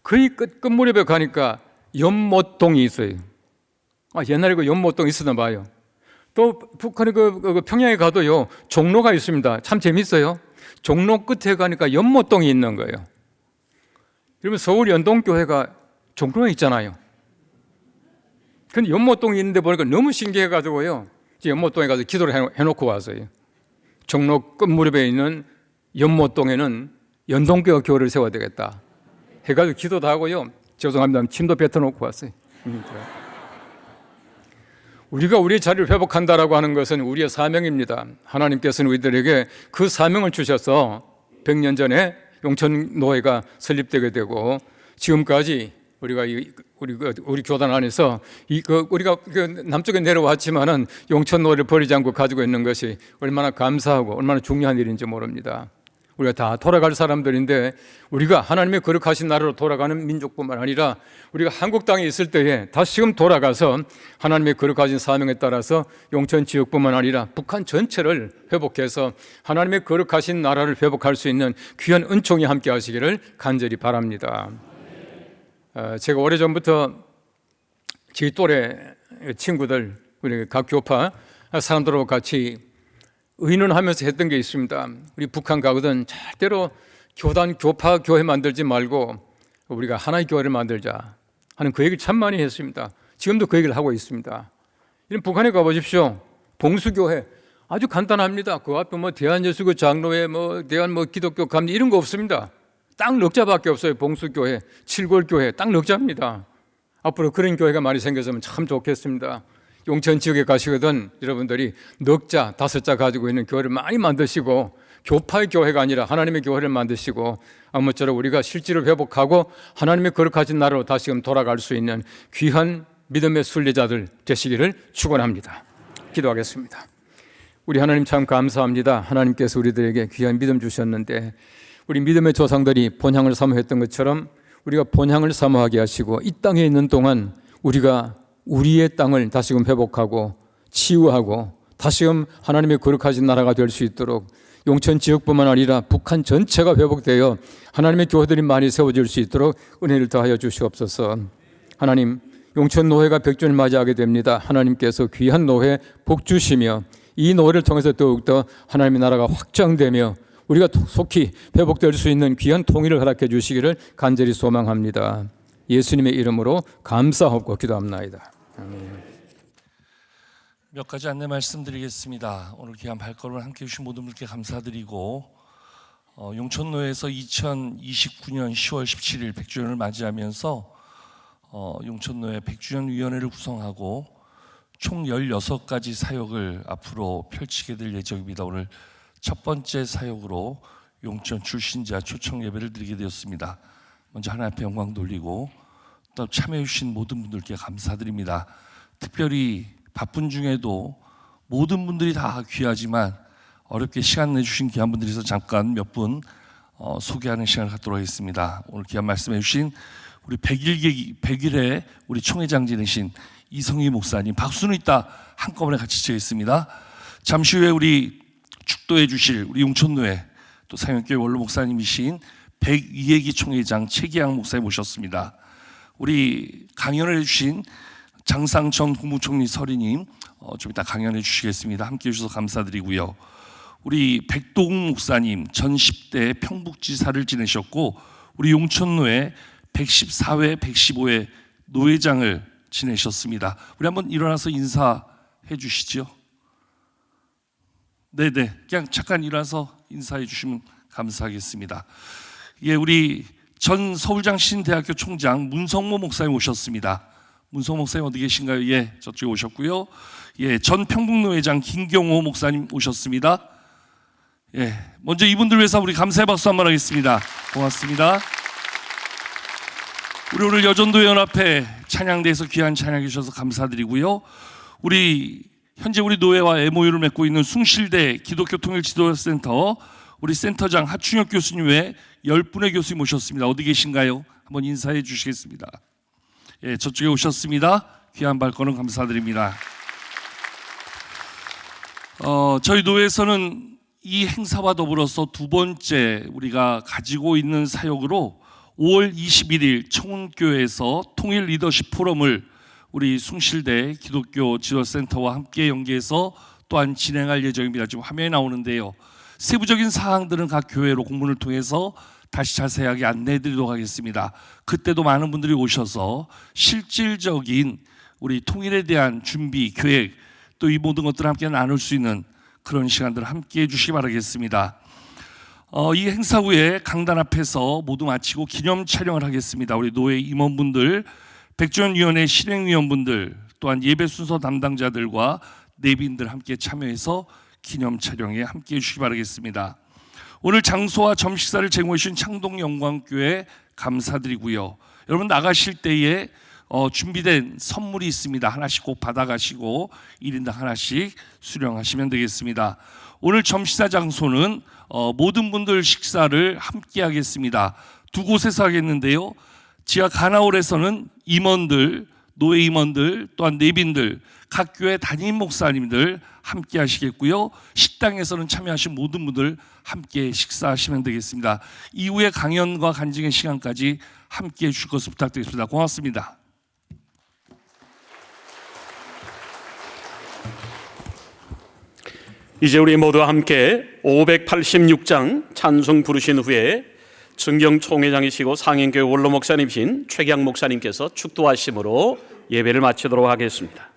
거의 끝 무렵에 가니까 연못동이 있어요. 옛날에 그 연못동 있었나 봐요. 또 북한의 그 평양에 가도요, 종로가 있습니다. 참 재밌어요. 종로 끝에 가니까 연못동이 있는 거예요. 그러면 서울 연동교회가 종로에 있잖아요. 근데 연못동이 있는데 보니까 너무 신기해가지고요, 연못동에 가서 기도를 해놓고 왔어요. 종로 끝무렵에 있는 연못동에는 연동교 교회를 세워야 되겠다 해가지고 기도도 하고요. 죄송합니다. 침도 뱉어놓고 왔어요. 우리가 우리의 자리를 회복한다라고 하는 것은 우리의 사명입니다. 하나님께서는 우리들에게 그 사명을 주셔서 100년 전에 용천노회가 설립되게 되고 지금까지 우리 교단 안에서 우리가 남쪽에 내려왔지만은 용천노회를 버리지 않고 가지고 있는 것이 얼마나 감사하고 얼마나 중요한 일인지 모릅니다. 우리가 다 돌아갈 사람들인데 우리가 하나님의 거룩하신 나라로 돌아가는 민족뿐만 아니라 우리가 한국 땅에 있을 때에 다시금 돌아가서 하나님의 거룩하신 사명에 따라서 용천 지역뿐만 아니라 북한 전체를 회복해서 하나님의 거룩하신 나라를 회복할 수 있는 귀한 은총이 함께 하시기를 간절히 바랍니다. 제가 오래전부터 제 또래 친구들, 우리 각 교파 사람들하고 같이 의논하면서 했던 게 있습니다. 우리 북한 가거든 절대로 교단, 교파, 교회 만들지 말고 우리가 하나의 교회를 만들자 하는 그 얘기를 참 많이 했습니다. 지금도 그 얘기를 하고 있습니다. 이런 북한에 가보십시오. 봉수교회 아주 간단합니다. 그 앞에 대한예수교 장로회, 대한 기독교 감리 이런 거 없습니다. 딱 넉자밖에 없어요. 봉수교회, 칠골교회 딱 넉자입니다. 앞으로 그런 교회가 많이 생겼으면 참 좋겠습니다. 용천 지역에 가시거든 여러분들이 넉자, 5자 가지고 있는 교회를 많이 만드시고 교파의 교회가 아니라 하나님의 교회를 만드시고 아무쪼록 우리가 실질을 회복하고 하나님의 거룩하신 나라로 다시금 돌아갈 수 있는 귀한 믿음의 순례자들 되시기를 축원합니다. 기도하겠습니다. 우리 하나님 참 감사합니다. 하나님께서 우리들에게 귀한 믿음 주셨는데 우리 믿음의 조상들이 본향을 사모했던 것처럼 우리가 본향을 사모하게 하시고 이 땅에 있는 동안 우리가 우리의 땅을 다시금 회복하고 치유하고 다시금 하나님의 거룩하신 나라가 될 수 있도록 용천 지역뿐만 아니라 북한 전체가 회복되어 하나님의 교회들이 많이 세워질 수 있도록 은혜를 더하여 주시옵소서. 하나님, 용천 노회가 100주년을 맞이하게 됩니다. 하나님께서 귀한 노회 복 주시며 이 노회를 통해서 더욱더 하나님의 나라가 확장되며 우리가 속히 회복될 수 있는 귀한 통일을 허락해 주시기를 간절히 소망합니다. 예수님의 이름으로 감사하고 기도합나이다. 아멘. 몇 가지 안내 말씀드리겠습니다. 오늘 귀한 발걸음을 함께해 주신 모든 분께 감사드리고 용천노회에서 2029년 10월 17일 100주년을 맞이하면서 용천노회 100주년 위원회를 구성하고 총 16가지 사역을 앞으로 펼치게 될 예정입니다. 오늘 첫 번째 사역으로 용천 출신자 초청 예배를 드리게 되었습니다. 먼저 하나님 앞에 영광 돌리고 또 참여해 주신 모든 분들께 감사드립니다. 특별히 바쁜 중에도 모든 분들이 다 귀하지만 어렵게 시간 내주신 귀한 분들에서 잠깐 몇 분 소개하는 시간을 갖도록 하겠습니다. 오늘 귀한 말씀해 주신 우리 100일에 우리 총회장 지내신 이성희 목사님 박수는 이따 한꺼번에 같이 치겠습니다. 잠시 후에 우리 축도해 주실 우리 용천노회 또 사역교회 원로 목사님이신 백이혜기 총회장 최기양 목사님 모셨습니다. 우리 강연을 해주신 장상천 국무총리 서리님 좀 이따 강연해 주시겠습니다. 함께해 주셔서 감사드리고요. 우리 백동 목사님 전 10대 평북지사를 지내셨고 우리 용천노회 114회 115회 노회장을 지내셨습니다. 우리 한번 일어나서 인사해 주시죠. 네네, 그냥 잠깐 일어나서 인사해 주시면 감사하겠습니다. 예, 우리 전 서울장신대학교 총장 문성모 목사님 오셨습니다. 문성모 목사님 어디 계신가요? 예, 저쪽에 오셨고요. 예, 전 평북노회장 김경호 목사님 오셨습니다. 예, 먼저 이분들 위해서 우리 감사의 박수 한번 하겠습니다. 고맙습니다. 우리 오늘 여전도연합회 찬양대에서 귀한 찬양해 주셔서 감사드리고요. 현재 우리 노회와 MOU를 맺고 있는 숭실대 기독교 통일 지도센터 우리 센터장 하충혁 교수님 외에 10분의 교수님 모셨습니다. 어디 계신가요? 한번 인사해 주시겠습니다. 예, 저쪽에 오셨습니다. 귀한 발걸음 감사드립니다. 저희 노회에서는 이 행사와 더불어서 두 번째 우리가 가지고 있는 사역으로 5월 21일 청운교회에서 통일 리더십 포럼을 우리 숭실대 기독교 지도센터와 함께 연계해서 또한 진행할 예정입니다. 지금 화면에 나오는데요. 세부적인 사항들은 각 교회로 공문을 통해서 다시 자세하게 안내해 드리도록 하겠습니다. 그때도 많은 분들이 오셔서 실질적인 우리 통일에 대한 준비, 계획 또 이 모든 것들을 함께 나눌 수 있는 그런 시간들을 함께 해주시기 바라겠습니다. 이 행사 후에 강단 앞에서 모두 마치고 기념 촬영을 하겠습니다. 우리 노회 임원분들, 백주년위원회 실행위원분들, 또한 예배 순서 담당자들과 내빈들 함께 참여해서 기념 촬영에 함께 해주시기 바라겠습니다. 오늘 장소와 점식사를 제공해 주신 창동영광교회 감사드리고요. 여러분 나가실 때에 준비된 선물이 있습니다. 하나씩 꼭 받아가시고 1인당 하나씩 수령하시면 되겠습니다. 오늘 점식사 장소는 모든 분들 식사를 함께 하겠습니다. 두 곳에서 하겠는데요. 지하 가나홀에서는 임원들, 노회 임원들, 또한 내빈들, 각 교회 담임 목사님들 함께 하시겠고요. 식당에서는 참여하신 모든 분들 함께 식사하시면 되겠습니다. 이후에 강연과 간증의 시간까지 함께 해주실 것을 부탁드리겠습니다. 고맙습니다. 이제 우리 모두 함께 586장 찬송 부르신 후에 증경 총회장이시고 상인교회 원로 목사님이신 최경 목사님께서 축도하심으로 예배를 마치도록 하겠습니다.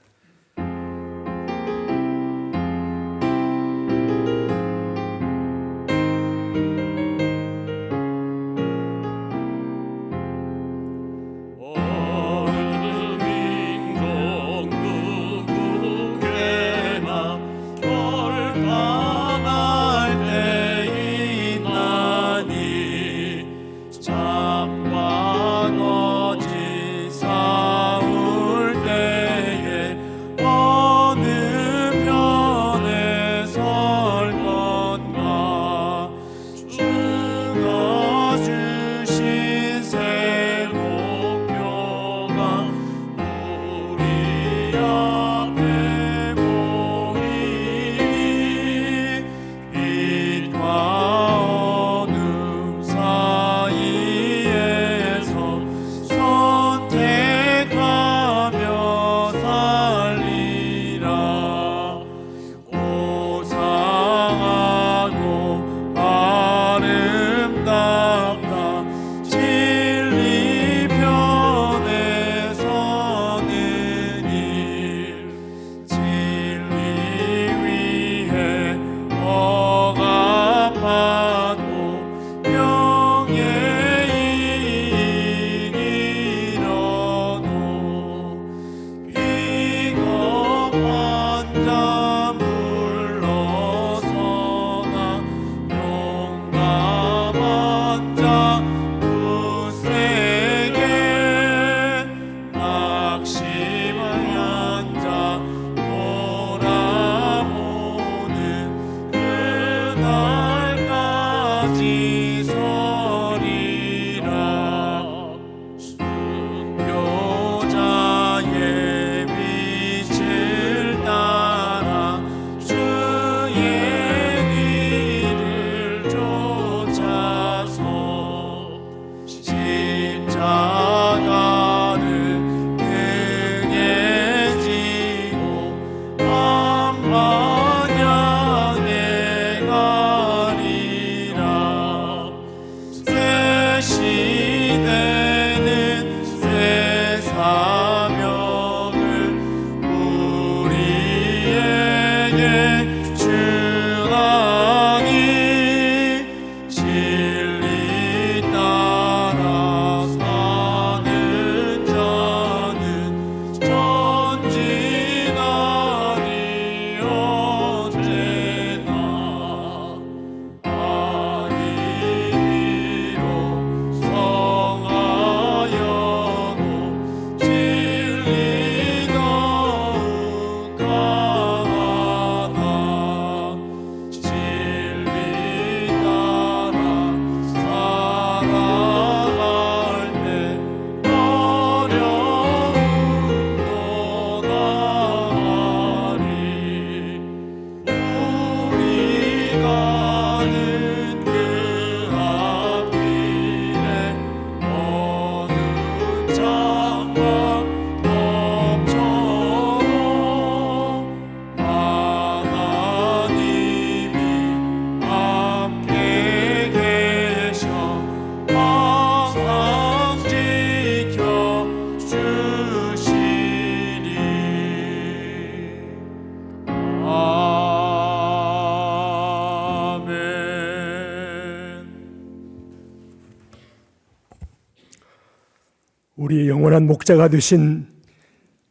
우리의 영원한 목자가 되신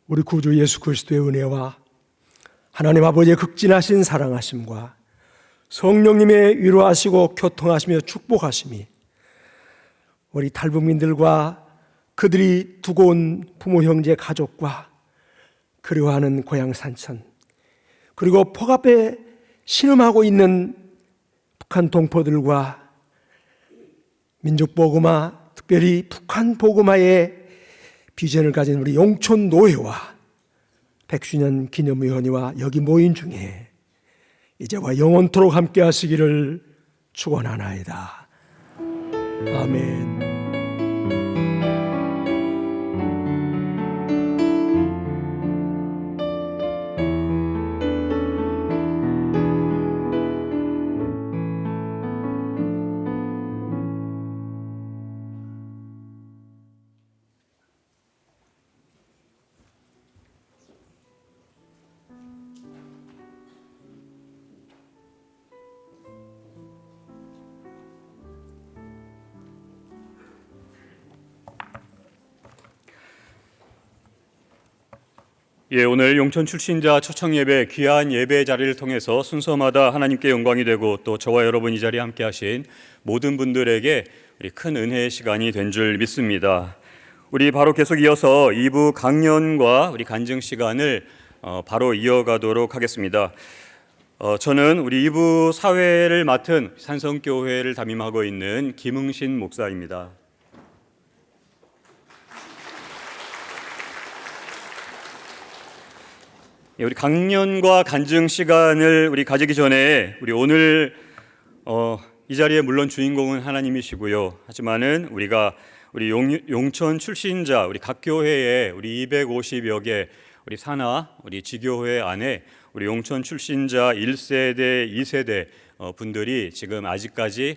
우리 구주 예수 그리스도의 은혜와 하나님 아버지의 극진하신 사랑하심과 성령님의 위로하시고 교통하시며 축복하심이 우리 탈북민들과 그들이 두고 온 부모 형제 가족과 그리워하는 고향 산천, 그리고 폭압에 신음하고 있는 북한 동포들과 민족보그마, 특별히 북한 보그마의 비전을 가진 우리 용촌 노회와 100주년 기념위원회와 여기 모인 중에 이제와 영원토록 함께 하시기를 축원하나이다. 아멘. 예, 오늘 용천 출신자 초청 예배 귀한 예배 자리를 통해서 순서마다 하나님께 영광이 되고 또 저와 여러분 이 자리에 함께 하신 모든 분들에게 우리 큰 은혜의 시간이 된 줄 믿습니다. 우리 바로 계속 이어서 2부 강연과 우리 간증 시간을 바로 이어가도록 하겠습니다. 저는 우리 2부 사회를 맡은 산성교회를 담임하고 있는 김흥신 목사입니다. 우리 강연과 간증 시간을 우리 가지기 전에 우리 오늘 이 자리에 물론 주인공은 하나님이시고요. 하지만은 우리가 우리 용천 출신자 우리 각 교회에 우리 250여 개 우리 산하 우리 지교회 안에 우리 용천 출신자 1세대, 2세대 분들이 지금 아직까지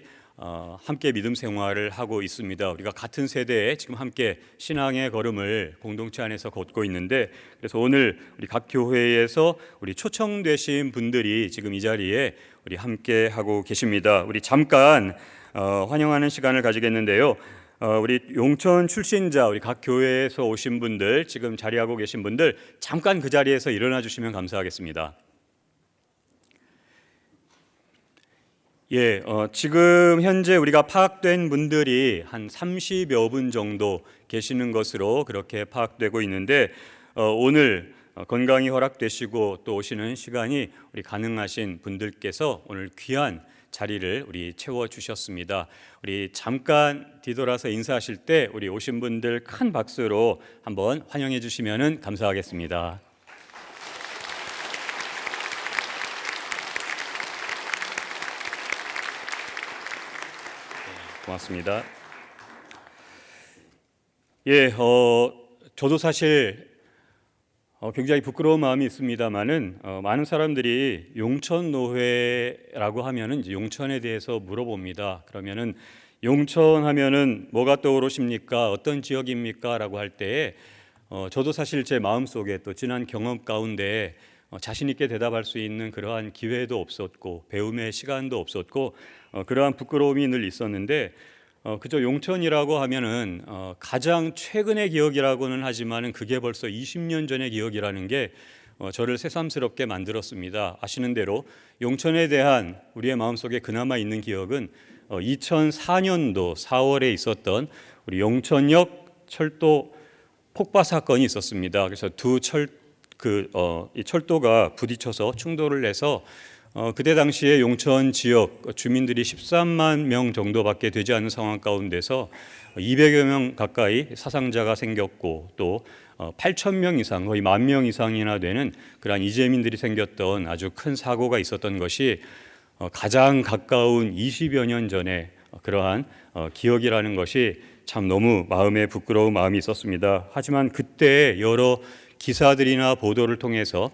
함께 믿음 생활을 하고 있습니다. 우리가 같은 세대에 지금 함께 신앙의 걸음을 공동체 안에서 걷고 있는데, 그래서 오늘 우리 각 교회에서 우리 초청되신 분들이 지금 이 자리에 우리 함께 하고 계십니다. 우리 잠깐 환영하는 시간을 가지겠는데요. 우리 용천 출신자 우리 각 교회에서 오신 분들, 지금 자리하고 계신 분들 잠깐 그 자리에서 일어나 주시면 감사하겠습니다. 예, 지금 현재 우리가 파악된 분들이 한 30여 분 정도 계시는 것으로 그렇게 파악되고 있는데, 오늘 건강이 허락되시고 또 오시는 시간이 우리 가능하신 분들께서 오늘 귀한 자리를 우리 채워주셨습니다. 우리 잠깐 뒤돌아서 인사하실 때 우리 오신 분들 큰 박수로 한번 환영해 주시면 감사하겠습니다. 고맙습니다. 예, 저도 사실 굉장히 부끄러운 마음이 있습니다만은 많은 사람들이 용천 노회라고 하면은 이제 용천에 대해서 물어봅니다. 그러면은 용천 하면은 뭐가 떠오르십니까? 어떤 지역입니까?라고 할 때에 저도 사실 제 마음 속에 또 지난 경험 가운데 자신 있게 대답할 수 있는 그러한 기회도 없었고 배움의 시간도 없었고 그러한 부끄러움이 늘 있었는데, 그저 용천이라고 하면은 가장 최근의 기억이라고는 하지만은 그게 벌써 20년 전의 기억이라는 게 저를 새삼스럽게 만들었습니다. 아시는 대로 용천에 대한 우리의 마음속에 그나마 있는 기억은 2004년도 4월에 있었던 우리 용천역 철도 폭파 사건이 있었습니다. 그래서 이 철도가 부딪혀서 충돌을 해서 그때 당시에 용천 지역 주민들이 13만 명 정도밖에 되지 않는 상황 가운데서 200여 명 가까이 사상자가 생겼고 또 8천 명 이상, 거의 1만 명 이상이나 되는 그러한 이재민들이 생겼던 아주 큰 사고가 있었던 것이 가장 가까운 20여 년 전에 그러한 기억이라는 것이 참 너무 마음에 부끄러운 마음이 있었습니다. 하지만 그때 여러 기사들이나 보도를 통해서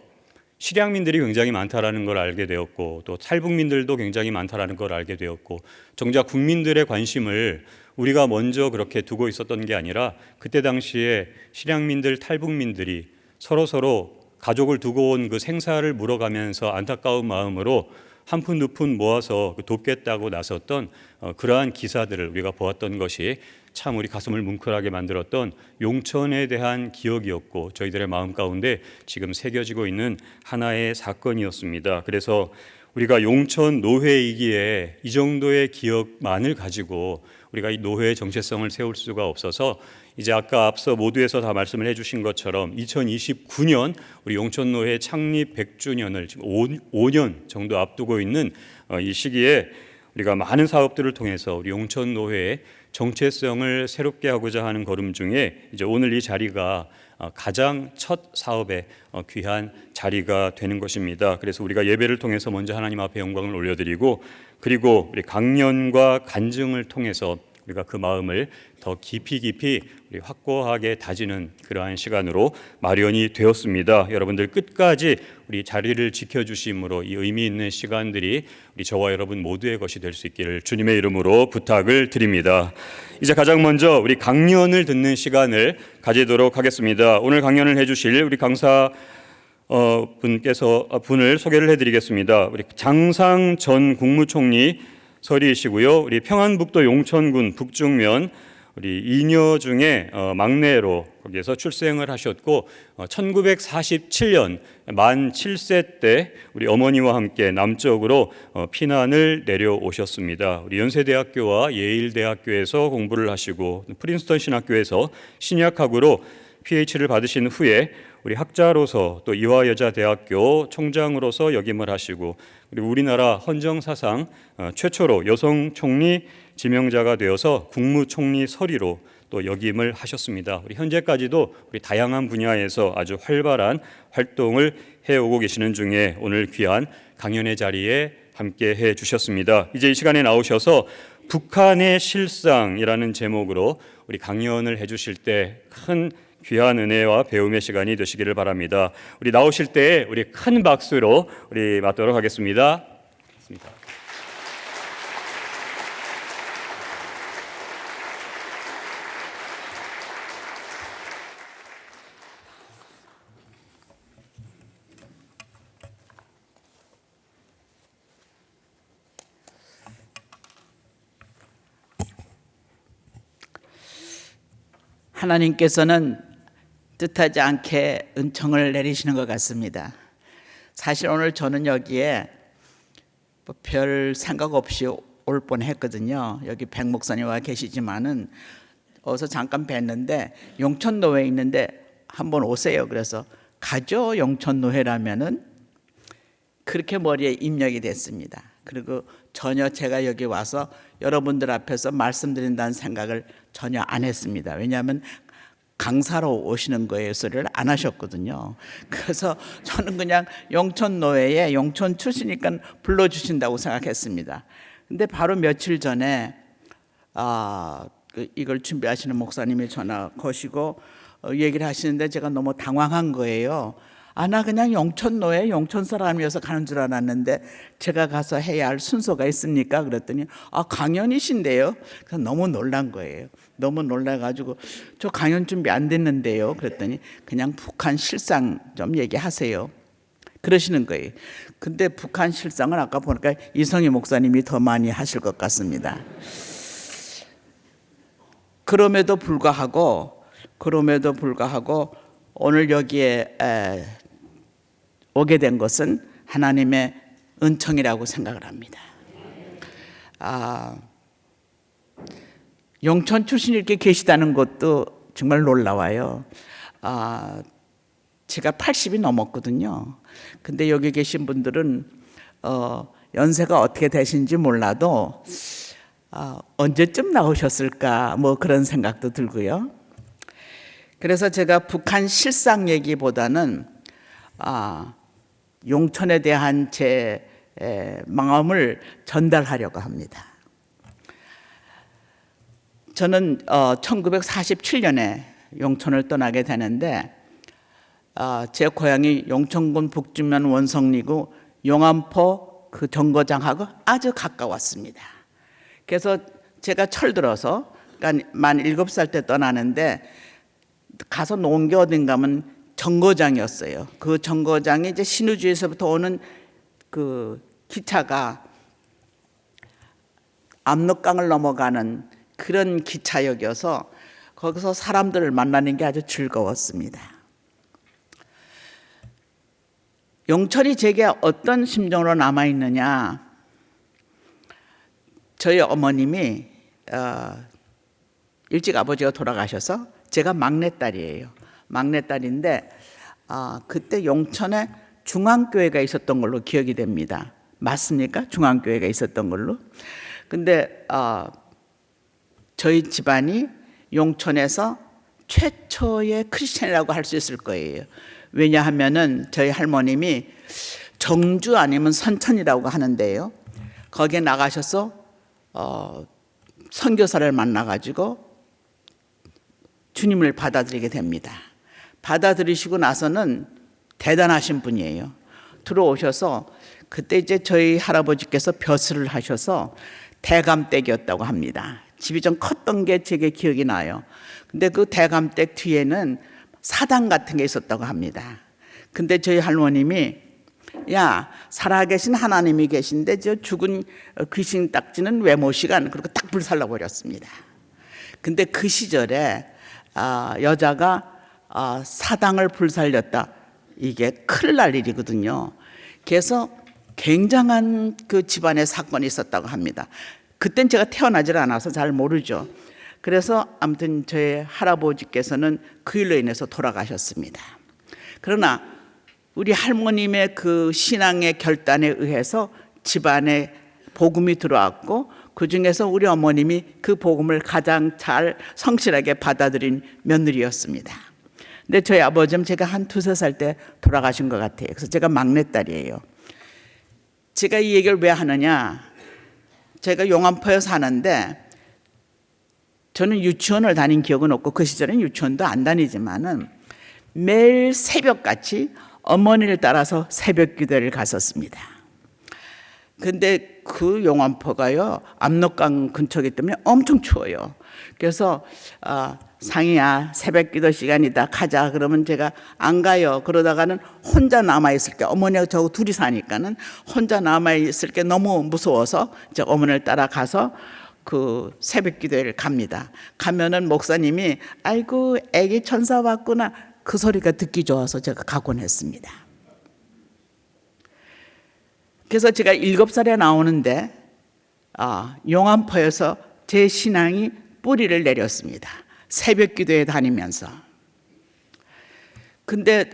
실향민들이 굉장히 많다라는 걸 알게 되었고 또 탈북민들도 굉장히 많다라는 걸 알게 되었고, 정작 국민들의 관심을 우리가 먼저 그렇게 두고 있었던 게 아니라 그때 당시에 실향민들, 탈북민들이 서로 가족을 두고 온 그 생사를 물어가면서 안타까운 마음으로 한 푼 두 푼 모아서 돕겠다고 나섰던 그러한 기사들을 우리가 보았던 것이 참 우리 가슴을 뭉클하게 만들었던 용천에 대한 기억이었고 저희들의 마음 가운데 지금 새겨지고 있는 하나의 사건이었습니다. 그래서 우리가 용천 노회이기에 이 정도의 기억만을 가지고 우리가 이 노회의 정체성을 세울 수가 없어서 이제 아까 앞서 모두에서 다 말씀을 해주신 것처럼 2029년 우리 용천노회 창립 100주년을 지금 5년 정도 앞두고 있는 이 시기에 우리가 많은 사업들을 통해서 우리 용천노회의 정체성을 새롭게 하고자 하는 걸음 중에 이제 오늘 이 자리가 가장 첫 사업의 귀한 자리가 되는 것입니다. 그래서 우리가 예배를 통해서 먼저 하나님 앞에 영광을 올려드리고 그리고 우리 강연과 간증을 통해서 우리가 그 마음을 더 깊이 우리 확고하게 다지는 그러한 시간으로 마련이 되었습니다. 여러분들 끝까지 우리 자리를 지켜주심으로 이 의미 있는 시간들이 우리 저와 여러분 모두의 것이 될 수 있기를 주님의 이름으로 부탁을 드립니다. 이제 가장 먼저 우리 강연을 듣는 시간을 가지도록 하겠습니다. 오늘 강연을 해주실 우리 강사 분을 소개를 해드리겠습니다. 우리 장상 전 국무총리 설이시고요. 우리 평안북도 용천군 북중면 우리 이녀 중에 막내로 거기에서 출생을 하셨고 1947년 만 7세 때 우리 어머니와 함께 남쪽으로 피난을 내려오셨습니다. 우리 연세대학교와 예일대학교에서 공부를 하시고 프린스턴 신학교에서 신약학으로 PhD를 받으신 후에 우리 학자로서 또 이화여자대학교 총장으로서 역임을 하시고 그리고 우리나라 헌정사상 최초로 여성 총리 지명자가 되어서 국무총리 서리로 또 역임을 하셨습니다. 우리 현재까지도 우리 다양한 분야에서 아주 활발한 활동을 해오고 계시는 중에 오늘 귀한 강연의 자리에 함께 해 주셨습니다. 이제 이 시간에 나오셔서 북한의 실상이라는 제목으로 우리 강연을 해 주실 때 큰 귀한 은혜와 배움의 시간이 되시기를 바랍니다. 우리 나오실 때 우리 큰 박수로 우리 맞도록 하겠습니다. 하나님께서는 뜻하지 않게 은총을 내리시는 것 같습니다. 사실 오늘 저는 여기에 별 생각 없이 올 뻔했거든요. 여기 백 목사님 와 계시지만은 어서 잠깐 뵀는데 용천노회에 있는데 한번 오세요. 그래서 가죠. 용천노회라면은 그렇게 머리에 입력이 됐습니다. 그리고 전혀 제가 여기 와서 여러분들 앞에서 말씀드린다는 생각을 전혀 안 했습니다. 왜냐하면 강사로 오시는 거에 소리를 안 하셨거든요. 그래서 저는 그냥 용천노회에 용천 출신이니까 불러주신다고 생각했습니다. 근데 바로 며칠 전에 이걸 준비하시는 목사님이 전화 거시고 얘기를 하시는데 제가 너무 당황한 거예요. 나 그냥 용천노회 용천 사람이어서 가는 줄 알았는데 제가 가서 해야 할 순서가 있습니까? 그랬더니 강연이신데요. 그래서 너무 놀란 거예요. 너무 놀라가지고 저 강연 준비 안 됐는데요. 그랬더니 그냥 북한 실상 좀 얘기하세요. 그러시는 거예요. 근데 북한 실상은 아까 보니까 이성희 목사님이 더 많이 하실 것 같습니다. 그럼에도 불구하고 오늘 여기에 오게 된 것은 하나님의 은총이라고 생각을 합니다. 용천 출신이 이렇게 계시다는 것도 정말 놀라워요. 제가 80이 넘었거든요. 근데 여기 계신 분들은 연세가 어떻게 되신지 몰라도 언제쯤 나오셨을까 뭐 그런 생각도 들고요. 그래서 제가 북한 실상 얘기보다는 용천에 대한 제 마음을 전달하려고 합니다. 저는 1947년에 용천을 떠나게 되는데 제 고향이 용천군 북주면 원성리구 용암포 그 정거장하고 아주 가까웠습니다. 그래서 제가 철들어서 그러니까 만 7살 때 떠나는데 가서 놓은 게 어딘가 하면 정거장이었어요. 그 정거장이 이제 신우주에서부터 오는 그 기차가 압록강을 넘어가는 그런 기차역이어서 거기서 사람들을 만나는 게 아주 즐거웠습니다. 용천이 제게 어떤 심정으로 남아있느냐, 저희 어머님이 일찍 아버지가 돌아가셔서 제가 막내딸이에요. 막내딸인데 그때 용천에 중앙교회가 있었던 걸로 기억이 됩니다. 맞습니까? 중앙교회가 있었던 걸로. 근데 저희 집안이 용천에서 최초의 크리스천이라고 할 수 있을 거예요. 왜냐하면은 저희 할머님이 정주 아니면 선천이라고 하는데요. 거기에 나가셔서 선교사를 만나가지고 주님을 받아들이게 됩니다. 받아들이시고 나서는 대단하신 분이에요. 들어오셔서 그때 이제 저희 할아버지께서 벼슬을 하셔서 대감댁이었다고 합니다. 집이 좀 컸던 게 제게 기억이 나요. 근데 그 대감댁 뒤에는 사당 같은 게 있었다고 합니다. 근데 저희 할머님이 야, 살아계신 하나님이 계신데 저 죽은 귀신 딱지는 왜 모시간? 그리고 딱 불살라 버렸습니다. 근데 그 시절에 여자가 사당을 불살렸다. 이게 큰일 날 일이거든요. 그래서 굉장한 그 집안의 사건이 있었다고 합니다. 그땐 제가 태어나질 않아서 잘 모르죠. 그래서 아무튼 저희 할아버지께서는 그 일로 인해서 돌아가셨습니다. 그러나 우리 할머님의 그 신앙의 결단에 의해서 집안에 복음이 들어왔고 그 중에서 우리 어머님이 그 복음을 가장 잘 성실하게 받아들인 며느리였습니다. 근데 저희 아버지는 제가 한 2-3살 때 돌아가신 것 같아요. 그래서 제가 막내딸이에요. 제가 이 얘기를 왜 하느냐, 제가 용암포에 사는데 저는 유치원을 다닌 기억은 없고 그 시절엔 유치원도 안 다니지만은 매일 새벽같이 어머니를 따라서 새벽 기도를 갔었습니다. 근데 그 용암포가요 압록강 근처이기 때문에 엄청 추워요. 그래서 상이야 새벽 기도 시간이다 가자 그러면 제가 안 가요. 그러다가는 혼자 남아있을 게, 어머니하고 저 둘이 사니까는 혼자 남아있을 게 너무 무서워서 이제 어머니를 따라가서 그 새벽 기도회를 갑니다. 가면은 목사님이 아이고 애기 천사 왔구나 그 소리가 듣기 좋아서 제가 가곤 했습니다. 그래서 제가 7살에 나오는데 용암포에서 제 신앙이 뿌리를 내렸습니다. 새벽 기도에 다니면서. 근데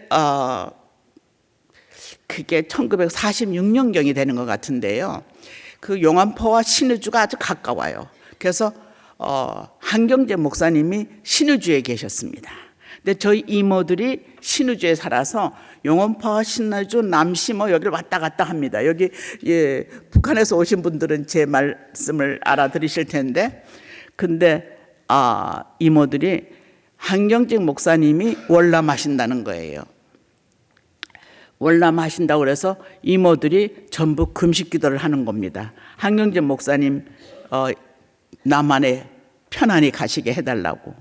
그게 1946년경이 되는 것 같은데요. 그 용암포와 신의주가 아주 가까워요. 그래서 한경재 목사님이 신의주에 계셨습니다. 근데 저희 이모들이 신의주에 살아서 용암포와 신의주, 남시 뭐 여기를 왔다 갔다 합니다. 여기 북한에서 오신 분들은 제 말씀을 알아들으실 텐데, 근데 이모들이 한경직 목사님이 월남하신다는 거예요. 월남하신다고 그래서 이모들이 전부 금식기도를 하는 겁니다. 한경직 목사님 남한에 편안히 가시게 해달라고.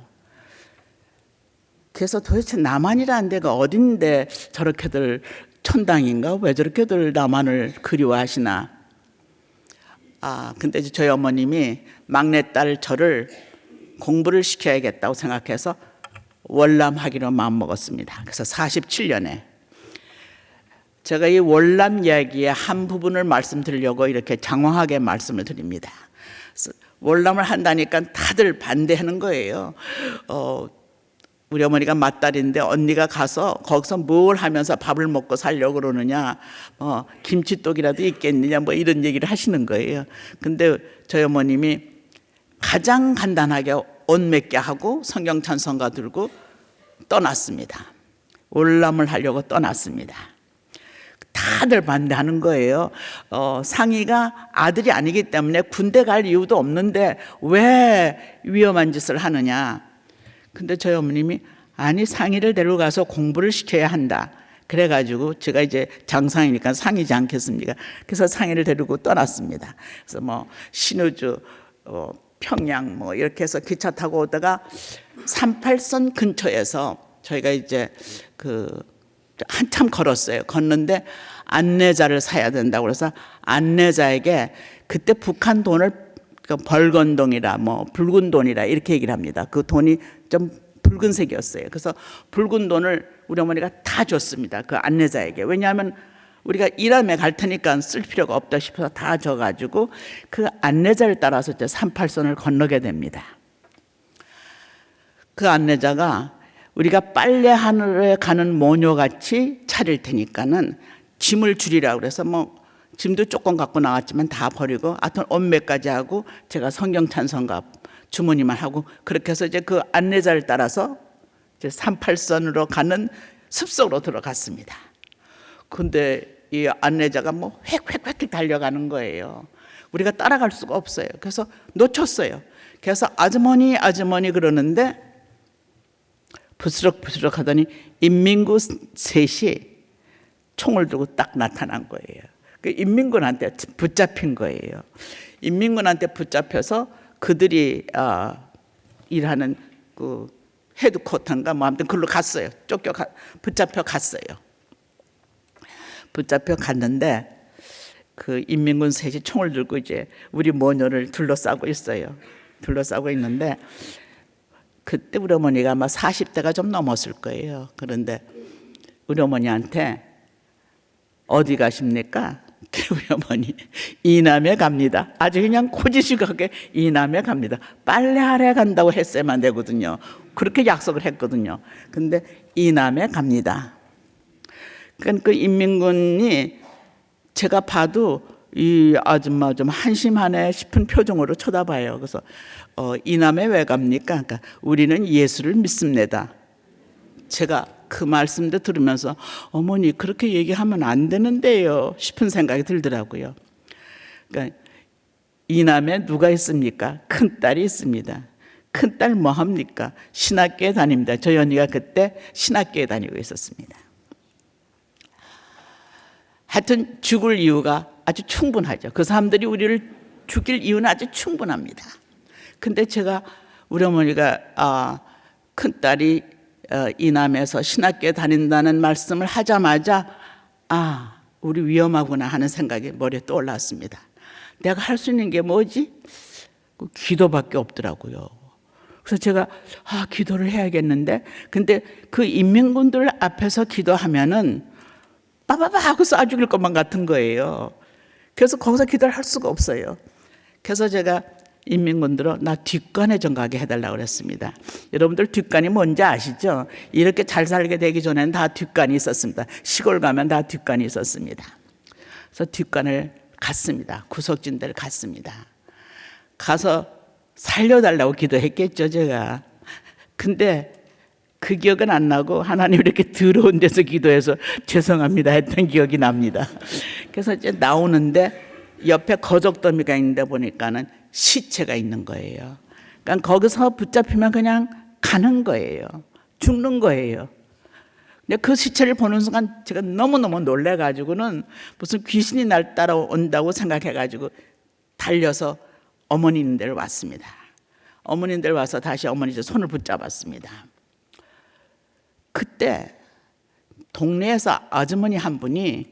그래서 도대체 남한이라는 데가 어딘데 저렇게들 천당인가? 왜 저렇게들 남한을 그리워하시나? 근데 저희 어머님이 막내딸 저를 공부를 시켜야겠다고 생각해서 월남하기로 마음먹었습니다. 그래서 47년에 제가 이 월남 이야기의 한 부분을 말씀드리려고 이렇게 장황하게 말씀을 드립니다. 월남을 한다니까 다들 반대하는 거예요. 우리 어머니가 맏딸인데 언니가 가서 거기서 뭘 하면서 밥을 먹고 살려고 그러느냐, 김치떡이라도 있겠느냐, 뭐 이런 얘기를 하시는 거예요. 근데 저희 어머님이 가장 간단하게 옷 몇 개 하고 성경 찬송가 들고 떠났습니다. 월남을 하려고 떠났습니다. 다들 반대하는 거예요. 상이가 아들이 아니기 때문에 군대 갈 이유도 없는데 왜 위험한 짓을 하느냐. 근데 저희 어머님이 아니 상이를 데려가서 공부를 시켜야 한다. 그래가지고 제가 이제 장상이니까 상이지 않겠습니까? 그래서 상이를 데리고 떠났습니다. 그래서 뭐 신의주, 평양 뭐 이렇게 해서 기차 타고 오다가 38선 근처에서 저희가 이제 한참 걸었어요. 걷는데 안내자를 사야 된다고 그래서 안내자에게 그때 북한 돈을 그 벌건동이라 뭐 붉은 돈이라 이렇게 얘기를 합니다. 그 돈이 좀 붉은색이었어요. 그래서 붉은 돈을 우리 어머니가 다 줬습니다. 그 안내자에게. 왜냐하면 우리가 일함에 갈 테니까 쓸 필요가 없다 싶어서 다 줘가지고 그 안내자를 따라서 이제 38선을 건너게 됩니다. 그 안내자가 우리가 빨래하늘에 가는 모녀같이 차릴 테니까는 짐을 줄이라고 그래서 뭐 짐도 조금 갖고 나왔지만 다 버리고 하여튼 엄매까지 하고 제가 성경 찬송가 주머니만 하고 그렇게 해서 이제 그 안내자를 따라서 이제 38선으로 가는 숲속으로 들어갔습니다. 근데 이 안내자가 뭐 획획획 달려가는 거예요. 우리가 따라갈 수가 없어요. 그래서 놓쳤어요. 그래서 아주머니 그러는데 부스럭부스럭 하더니 인민군 셋이 총을 들고 딱 나타난 거예요. 그 인민군한테 붙잡힌 거예요. 인민군한테 붙잡혀서 그들이 일하는 그 헤드쿼터인가 뭐 아무튼 그걸로 갔어요. 붙잡혀 갔어요. 붙잡혀 갔는데 그 인민군 셋이 총을 들고 이제 우리 모녀를 둘러싸고 있어요. 둘러싸고 있는데 그때 우리 어머니가 아마 40대가 좀 넘었을 거예요. 그런데 우리 어머니한테 어디 가십니까? 우리 어머니 이남에 갑니다. 아주 그냥 고지식하게 이남에 갑니다. 빨래하러 간다고 했어야만 되거든요. 그렇게 약속을 했거든요. 근데 이남에 갑니다. 그러니까 그 인민군이 제가 봐도 이 아줌마 좀 한심하네 싶은 표정으로 쳐다봐요. 그래서 이남에 왜 갑니까? 그러니까 우리는 예수를 믿습니다. 제가 그 말씀도 들으면서 어머니 그렇게 얘기하면 안 되는데요 싶은 생각이 들더라고요. 그러니까 이남에 누가 있습니까? 큰딸이 있습니다. 큰딸 뭐 합니까? 신학교에 다닙니다. 저희 언니가 그때 신학교에 다니고 있었습니다. 하여튼 죽을 이유가 아주 충분하죠. 그 사람들이 우리를 죽일 이유는 아주 충분합니다. 근데 제가 우리 어머니가 큰딸이 이남에서 신학교에 다닌다는 말씀을 하자마자 우리 위험하구나 하는 생각이 머리에 떠올랐습니다. 내가 할 수 있는 게 뭐지? 기도밖에 없더라고요. 그래서 제가 기도를 해야겠는데 근데 그 인민군들 앞에서 기도하면은 빠바바 하고 쏴 죽일 것만 같은 거예요. 그래서 거기서 기도를 할 수가 없어요. 그래서 제가 인민군들은 나 뒷간에 좀 가게 해달라고 그랬습니다. 여러분들 뒷간이 뭔지 아시죠? 이렇게 잘 살게 되기 전에는 다 뒷간이 있었습니다. 시골 가면 다 뒷간이 있었습니다. 그래서 뒷간을 갔습니다. 구석진들 갔습니다. 가서 살려달라고 기도했겠죠 제가. 근데 그 기억은 안 나고 하나님 이렇게 더러운 데서 기도해서 죄송합니다 했던 기억이 납니다. 그래서 이제 나오는데 옆에 거적더미가 있는데 보니까는 시체가 있는 거예요. 그러니까 거기서 붙잡히면 그냥 가는 거예요. 죽는 거예요. 근데 그 시체를 보는 순간 제가 너무너무 놀래가지고는 무슨 귀신이 날 따라온다고 생각해가지고 달려서 어머니 있는 데를 왔습니다. 어머니 있는 데를 와서 다시 어머니 손을 붙잡았습니다. 그때 동네에서 아주머니 한 분이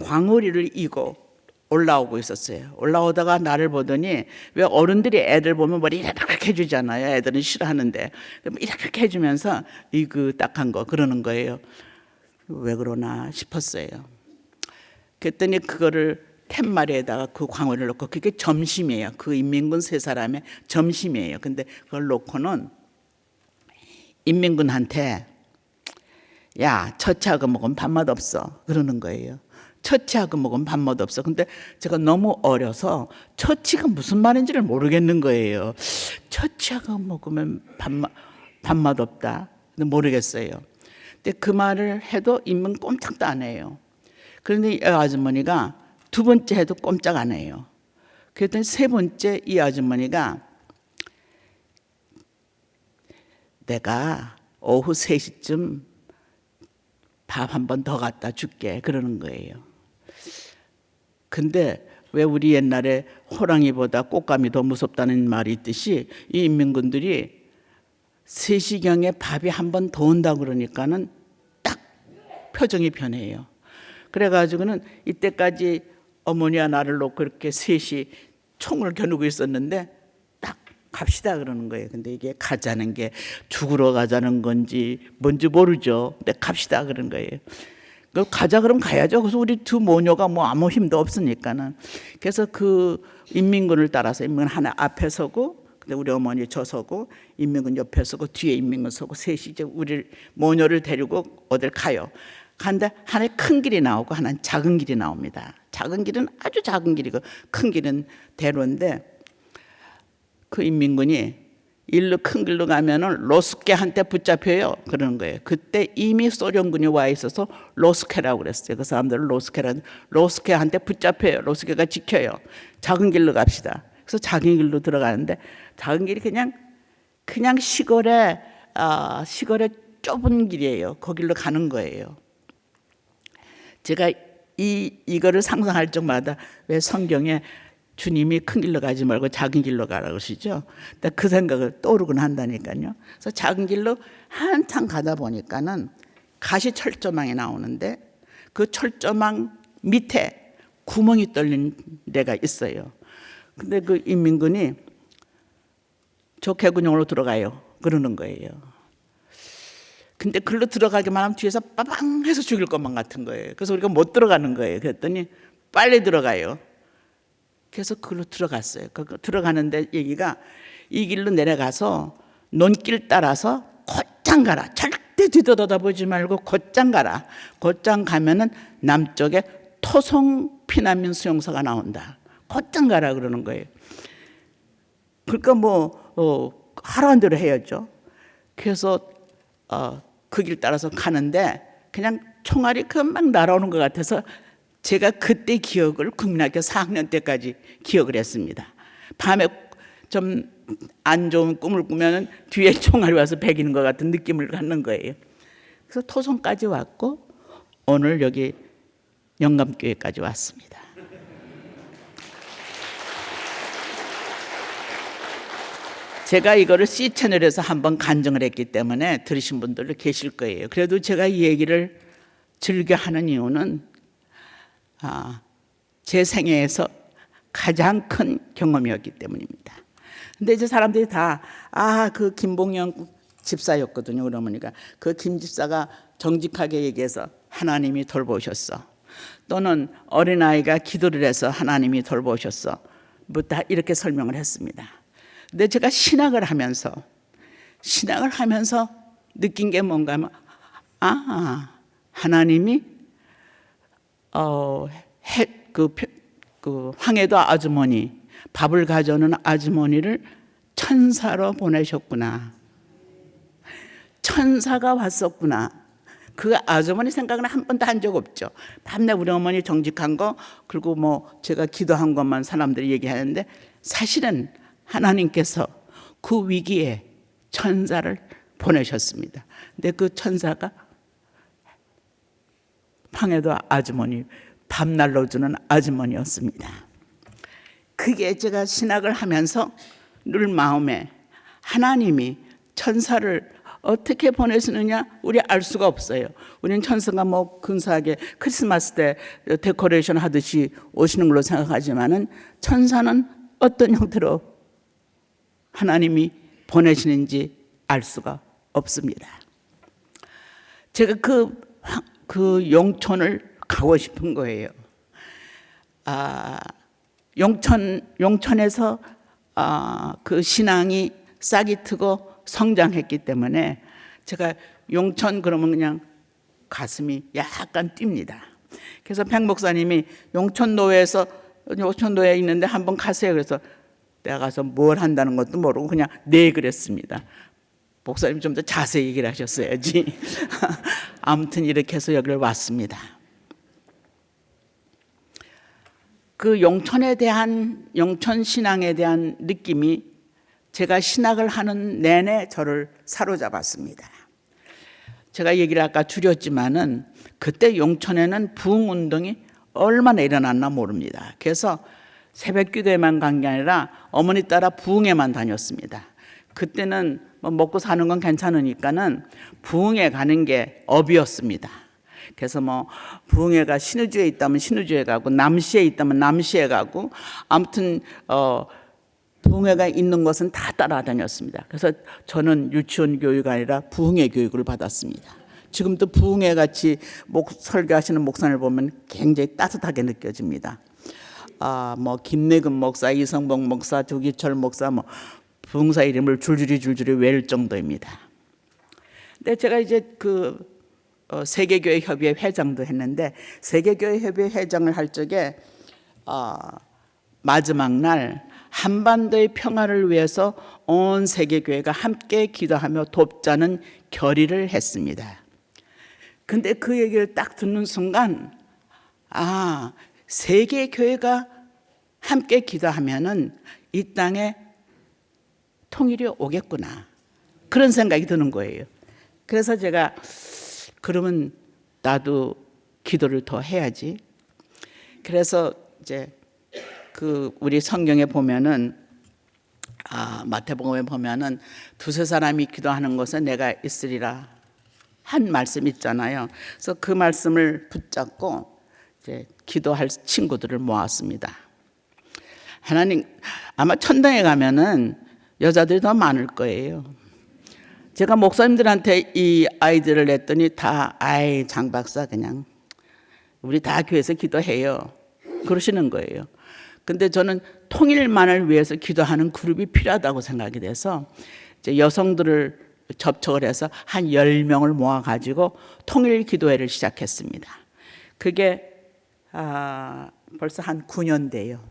광어리를 이고 올라오고 있었어요. 올라오다가 나를 보더니 왜 어른들이 애들 보면 머리 이렇게 해주잖아요. 애들은 싫어하는데 이렇게 해주면서 이그딱한 거 그러는 거예요. 왜 그러나 싶었어요. 그랬더니 그거를 팻마리에다가 그 광어리를 넣고 그게 점심이에요. 그 인민군 세 사람의 점심이에요. 근데 그걸 놓고는 인민군한테 야 처치하고 먹으면 밥맛 없어 그러는 거예요. 처치하고 먹으면 밥맛 없어. 근데 제가 너무 어려서 처치가 무슨 말인지를 모르겠는 거예요. 처치하고 먹으면 밥맛 없다. 근데 모르겠어요. 근데 그 말을 해도 인민 꼼짝도 안 해요. 그런데 이 아주머니가 두 번째 해도 꼼짝 안 해요. 그랬더니 세 번째 이 아주머니가 내가 오후 3시쯤 밥 한 번 더 갖다 줄게 그러는 거예요. 근데 왜 우리 옛날에 호랑이보다 꽃감이 더 무섭다는 말이 있듯이 이 인민군들이 3시경에 밥이 한 번 더 온다고 그러니까는 딱 표정이 변해요. 그래가지고는 이때까지 어머니와 나를 놓고 이렇게 셋이 총을 겨누고 있었는데 딱 갑시다 그러는 거예요. 근데 이게 가자는 게 죽으러 가자는 건지 뭔지 모르죠. 근데 갑시다 그런 거예요. 가자 그럼 가야죠. 그래서 우리 두 모녀가 뭐 아무 힘도 없으니까는. 그래서 그 인민군을 따라서 인민군 하나 앞에 서고, 근데 우리 어머니 저 서고, 인민군 옆에 서고, 뒤에 인민군 서고, 셋이 이제 우리 모녀를 데리고 어딜 가요. 간데 하나에 큰 길이 나오고 하나는 작은 길이 나옵니다. 작은 길은 아주 작은 길이고 큰 길은 대로인데, 그 인민군이 일로 큰 길로 가면은 로스케한테 붙잡혀요. 그러는 거예요. 그때 이미 소련군이 와 있어서 로스케라고 그랬어요. 그 사람들은 로스케한테 붙잡혀요. 로스케가 지켜요. 작은 길로 갑시다. 그래서 작은 길로 들어가는데, 작은 길이 그냥 시골에 좁은 길이에요. 거길로 가는 거예요. 제가 이거를 상상할 적마다 왜 성경에 주님이 큰 길로 가지 말고 작은 길로 가라 그러시죠? 그 생각을 떠오르곤 한다니까요. 그래서 작은 길로 한참 가다 보니까는 가시 철조망이 나오는데, 그 철조망 밑에 구멍이 뚫린 데가 있어요. 근데 그 인민군이 저 개구녕으로 들어가요 그러는 거예요. 근데 글로 들어가기만 하면 뒤에서 빠방 해서 죽일 것만 같은 거예요. 그래서 우리가 못 들어가는 거예요. 그랬더니 빨리 들어가요. 그래서 그걸로 들어갔어요. 들어가는데 얘기가 이 길로 내려가서 논길 따라서 곧장 가라. 절대 뒤돌아보지 말고 곧장 가라. 곧장 가면은 남쪽에 토송 피난민 수용소가 나온다. 곧장 가라 그러는 거예요. 그러니까 하라는 대로 해야죠. 그래서 그 길 따라서 가는데 그냥 총알이 금방 날아오는 것 같아서 제가 그때 기억을 국민학교 4학년 때까지 기억을 했습니다. 밤에 좀 안 좋은 꿈을 꾸면 뒤에 총알이 와서 베기는 것 같은 느낌을 갖는 거예요. 그래서 토송까지 왔고 오늘 여기 영감교회까지 왔습니다. 제가 이거를 C채널에서 한번 간증을 했기 때문에 들으신 분들도 계실 거예요. 그래도 제가 이 얘기를 즐겨 하는 이유는 제 생애에서 가장 큰 경험이었기 때문입니다. 근데 이제 사람들이 다 그 김봉영 집사였거든요. 그러니까 그 김 집사가 정직하게 얘기해서 하나님이 돌보셨어. 또는 어린아이가 기도를 해서 하나님이 돌보셨어. 뭐 다 이렇게 설명을 했습니다. 근데 제가 신학을 하면서 느낀 게 뭔가 하면 하나님이 황해도 아주머니, 밥을 가져오는 아주머니를 천사로 보내셨구나. 천사가 왔었구나. 그 아주머니 생각은 한 번도 한 적 없죠. 밤낮 우리 어머니 정직한 거, 그리고 제가 기도한 것만 사람들이 얘기하는데, 사실은 하나님께서 그 위기에 천사를 보내셨습니다. 근데 그 천사가 황해도 아주머니, 밤날로 주는 아주머니였습니다. 그게 제가 신학을 하면서 늘 마음에, 하나님이 천사를 어떻게 보내시느냐 우리 알 수가 없어요. 우리는 천사가 근사하게 크리스마스 때 데코레이션 하듯이 오시는 걸로 생각하지만은 천사는 어떤 형태로 하나님이 보내시는지 알 수가 없습니다. 제가 그 용천을 가고 싶은 거예요. 용천에서 그 신앙이 싹이 트고 성장했기 때문에 제가 용천 그러면 그냥 가슴이 약간 뜁니다. 그래서 백 목사님이 용천노회에 있는데 한번 가세요. 그래서 내가 가서 뭘 한다는 것도 모르고 그냥 네 그랬습니다. 목사님 좀 더 자세히 얘기를 하셨어야지. 아무튼 이렇게 해서 여기를 왔습니다. 그 용천 신앙에 대한 느낌이 제가 신학을 하는 내내 저를 사로잡았습니다. 제가 얘기를 아까 줄였지만은 그때 용천에는 부흥운동이 얼마나 일어났나 모릅니다. 그래서 새벽기도에만 간 게 아니라 어머니 따라 부흥회만 다녔습니다. 그때는 먹고 사는 건 괜찮으니까는 부흥회 가는 게 업이었습니다. 그래서 뭐 부흥회가 신의주에 있다면 신의주에 가고 남시에 있다면 남시에 가고 아무튼 부흥회가 있는 것은 다 따라다녔습니다. 그래서 저는 유치원 교육이 아니라 부흥회 교육을 받았습니다. 지금도 부흥회 같이 설교하시는 목사님을 보면 굉장히 따뜻하게 느껴집니다. 뭐 김내근 목사, 이성복 목사, 조기철 목사, 뭐 부흥사 이름을 줄줄이 외울 정도입니다. 근데 제가 이제 세계교회 협의회 회장도 했는데 세계교회 협의회 회장을 할 적에 마지막 날 한반도의 평화를 위해서 온 세계교회가 함께 기도하며 돕자는 결의를 했습니다. 근데 그 얘기를 딱 듣는 순간 세계교회가 함께 기도하면은 이 땅에 통일이 오겠구나, 그런 생각이 드는 거예요. 그래서 제가 그러면 나도 기도를 더 해야지. 그래서 이제 우리 성경에 보면은 마태복음에 보면은 두세 사람이 기도하는 곳에 내가 있으리라 한 말씀 있잖아요. 그래서 그 말씀을 붙잡고 이제 기도할 친구들을 모았습니다. 하나님, 아마 천당에 가면은 여자들이 더 많을 거예요. 제가 목사님들한테 이 아이디어를 냈더니 다 장 박사 그냥 우리 다 교회에서 기도해요, 그러시는 거예요. 근데 저는 통일만을 위해서 기도하는 그룹이 필요하다고 생각이 돼서 이제 여성들을 접촉을 해서 한 10명을 모아가지고 통일 기도회를 시작했습니다. 그게 벌써 한 9년 돼요.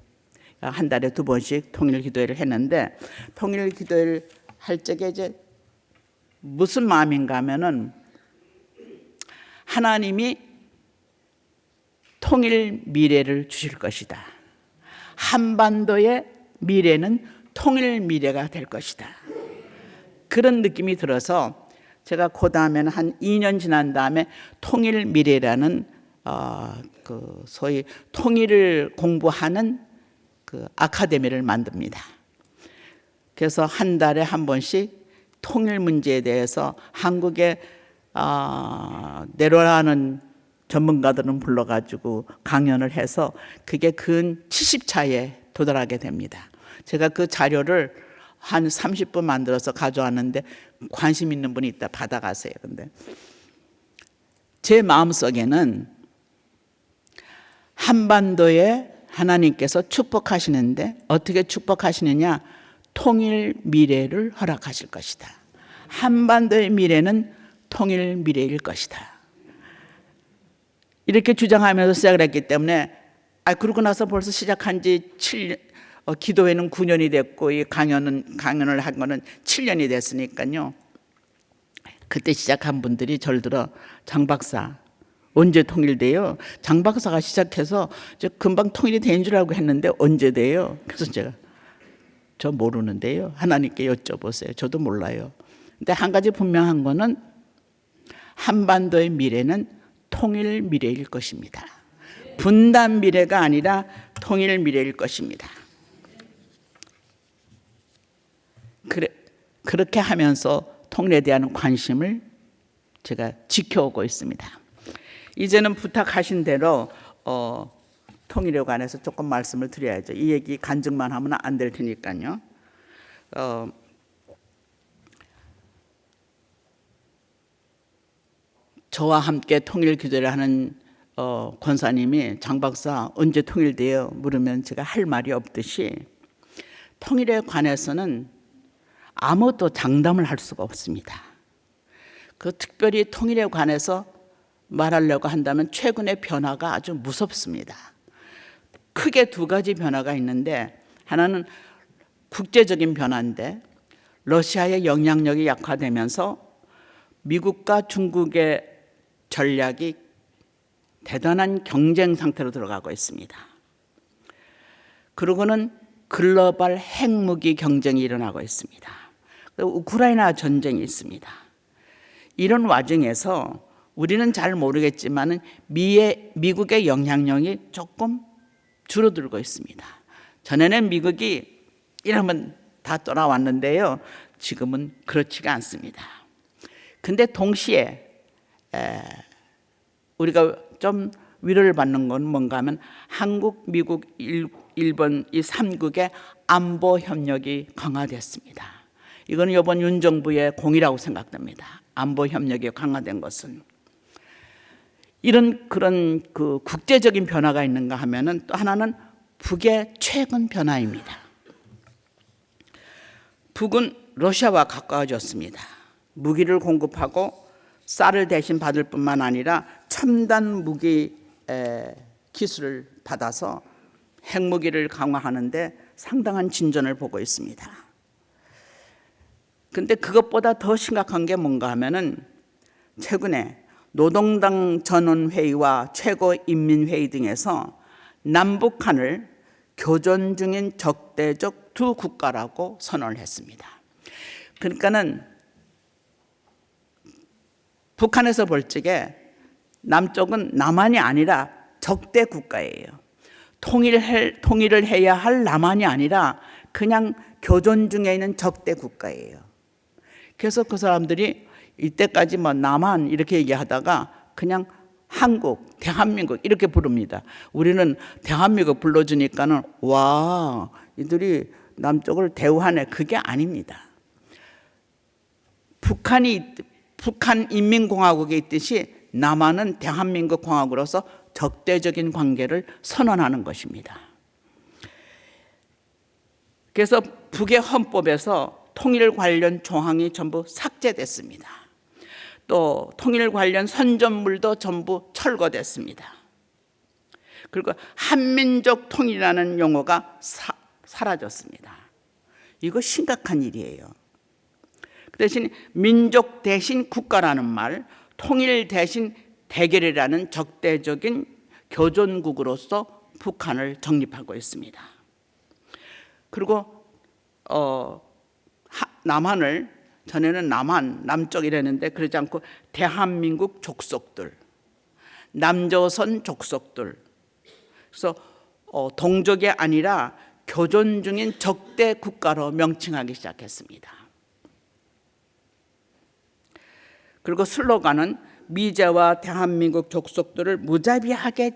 한 달에 2번씩 통일 기도회를 했는데, 통일 기도회를 할 적에 이제 무슨 마음인가 하면은 하나님이 통일 미래를 주실 것이다. 한반도의 미래는 통일 미래가 될 것이다. 그런 느낌이 들어서 제가 그 다음에는 한 2년 지난 다음에 통일 미래라는 소위 통일을 공부하는 아카데미를 만듭니다. 그래서 한 달에 한 번씩 통일 문제에 대해서 한국에 내려가는 전문가들은 불러가지고 강연을 해서 그게 근 70차에 도달하게 됩니다. 제가 그 자료를 한 30분 만들어서 가져왔는데 관심 있는 분이 있다 받아가세요. 근데 제 마음속에는 한반도에 하나님께서 축복하시는데 어떻게 축복하시느냐? 통일 미래를 허락하실 것이다. 한반도의 미래는 통일 미래일 것이다. 이렇게 주장하면서 시작을 했기 때문에 그러고 나서 벌써 시작한 지 7년, 기도회는 9년이 됐고 이 강연을 한 거는 7년이 됐으니까요. 그때 시작한 분들이 저를 들어 장 박사 언제 통일돼요? 장 박사가 시작해서 금방 통일이 된 줄 알고 했는데 언제 돼요? 그래서 제가 저 모르는데요. 하나님께 여쭤보세요. 저도 몰라요. 근데 한 가지 분명한 거는 한반도의 미래는 통일 미래일 것입니다. 분단 미래가 아니라 통일 미래일 것입니다. 그렇게 하면서 통일에 대한 관심을 제가 지켜오고 있습니다. 이제는 부탁하신 대로 통일에 관해서 조금 말씀을 드려야죠. 이 얘기 간증만 하면 안 될 테니까요. 저와 함께 통일 기도를 하는 권사님이 장 박사 언제 통일돼요? 물으면 제가 할 말이 없듯이 통일에 관해서는 아무것도 장담을 할 수가 없습니다. 특별히 통일에 관해서 말하려고 한다면 최근의 변화가 아주 무섭습니다. 크게 두 가지 변화가 있는데, 하나는 국제적인 변화인데 러시아의 영향력이 약화되면서 미국과 중국의 전략이 대단한 경쟁 상태로 들어가고 있습니다. 그리고는 글로벌 핵무기 경쟁이 일어나고 있습니다. 우크라이나 전쟁이 있습니다. 이런 와중에서 우리는 잘 모르겠지만 미국의 영향력이 조금 줄어들고 있습니다. 전에는 미국이 이러면 다 돌아왔는데요. 지금은 그렇지가 않습니다. 근데 동시에 우리가 좀 위로를 받는 건 뭔가 하면 한국, 미국, 일본 이 3국의 안보 협력이 강화됐습니다. 이거는 이번 윤 정부의 공이라고 생각됩니다. 안보 협력이 강화된 것은. 이런 그런 그 국제적인 변화가 있는가 하면은 또 하나는 북의 최근 변화입니다. 북은 러시아와 가까워졌습니다. 무기를 공급하고 쌀을 대신 받을 뿐만 아니라 첨단 무기 기술을 받아서 핵무기를 강화하는데 상당한 진전을 보고 있습니다. 그런데 그것보다 더 심각한 게 뭔가 하면은 최근에 노동당 전원회의와 최고인민회의 등에서 남북한을 교전 중인 적대적 두 국가라고 선언을 했습니다. 그러니까는 북한에서 볼 적에 남쪽은 남한이 아니라 적대 국가예요. 통일을 해야 할 남한이 아니라 그냥 교전 중에 있는 적대 국가예요. 그래서 그 사람들이 이때까지 뭐 남한 이렇게 얘기하다가 그냥 한국, 대한민국 이렇게 부릅니다. 우리는 대한민국 불러주니까는 와, 이들이 남쪽을 대우하네. 그게 아닙니다. 북한 인민공화국에 있듯이 남한은 대한민국 공화국으로서 적대적인 관계를 선언하는 것입니다. 그래서 북의 헌법에서 통일 관련 조항이 전부 삭제됐습니다. 또 통일 관련 선전물도 전부 철거됐습니다. 그리고 한민족 통일이라는 용어가 사라졌습니다. 이거 심각한 일이에요. 그 대신 민족 대신 국가라는 말, 통일 대신 대결이라는 적대적인 교전국으로서 북한을 정립하고 있습니다. 그리고 남한을 전에는 남쪽 이랬는데 그러지 않고 대한민국 족속들, 남조선 족속들, 그래서 동족이 아니라 교전 중인 적대 국가로 명칭하기 시작했습니다. 그리고 슬로건은 미제와 대한민국 족속들을 무자비하게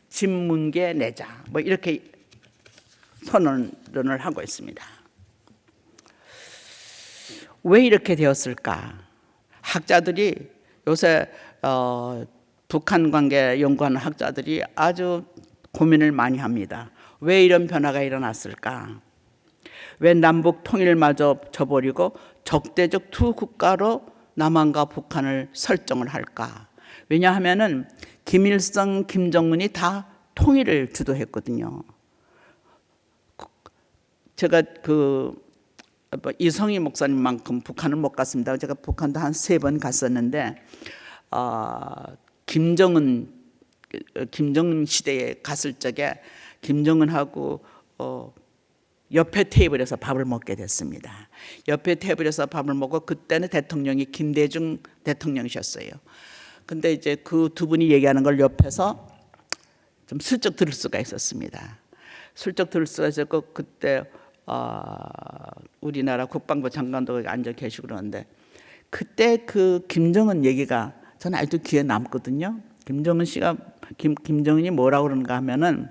집문계 내자, 뭐 이렇게 선언을 하고 있습니다. 왜 이렇게 되었을까? 학자들이 요새 북한 관계 연구하는 학자들이 아주 고민을 많이 합니다. 왜 이런 변화가 일어났을까? 왜 남북 통일마저 저버리고 적대적 두 국가로 남한과 북한을 설정을 할까? 왜냐하면은 김일성, 김정은이 다 통일을 주도했거든요. 제가 이성희 목사님만큼 북한을 못 갔습니다. 제가 북한도 한 3번 갔었는데 김정은 시대에 갔을 적에 김정은하고 옆에 테이블에서 밥을 먹게 됐습니다. 옆에 테이블에서 밥을 먹고 그때는 대통령이 김대중 대통령이셨어요. 근데 이제 그 두 분이 얘기하는 걸 옆에서 좀 슬쩍 들을 수가 있었습니다. 슬쩍 들을 수가 있었고 그때 우리나라 국방부 장관도 앉아 계시고 그러는데 그때 그 김정은 얘기가 저는 아직도 귀에 남거든요. 김정은 씨가 김정은이 뭐라고 그러는가 하면은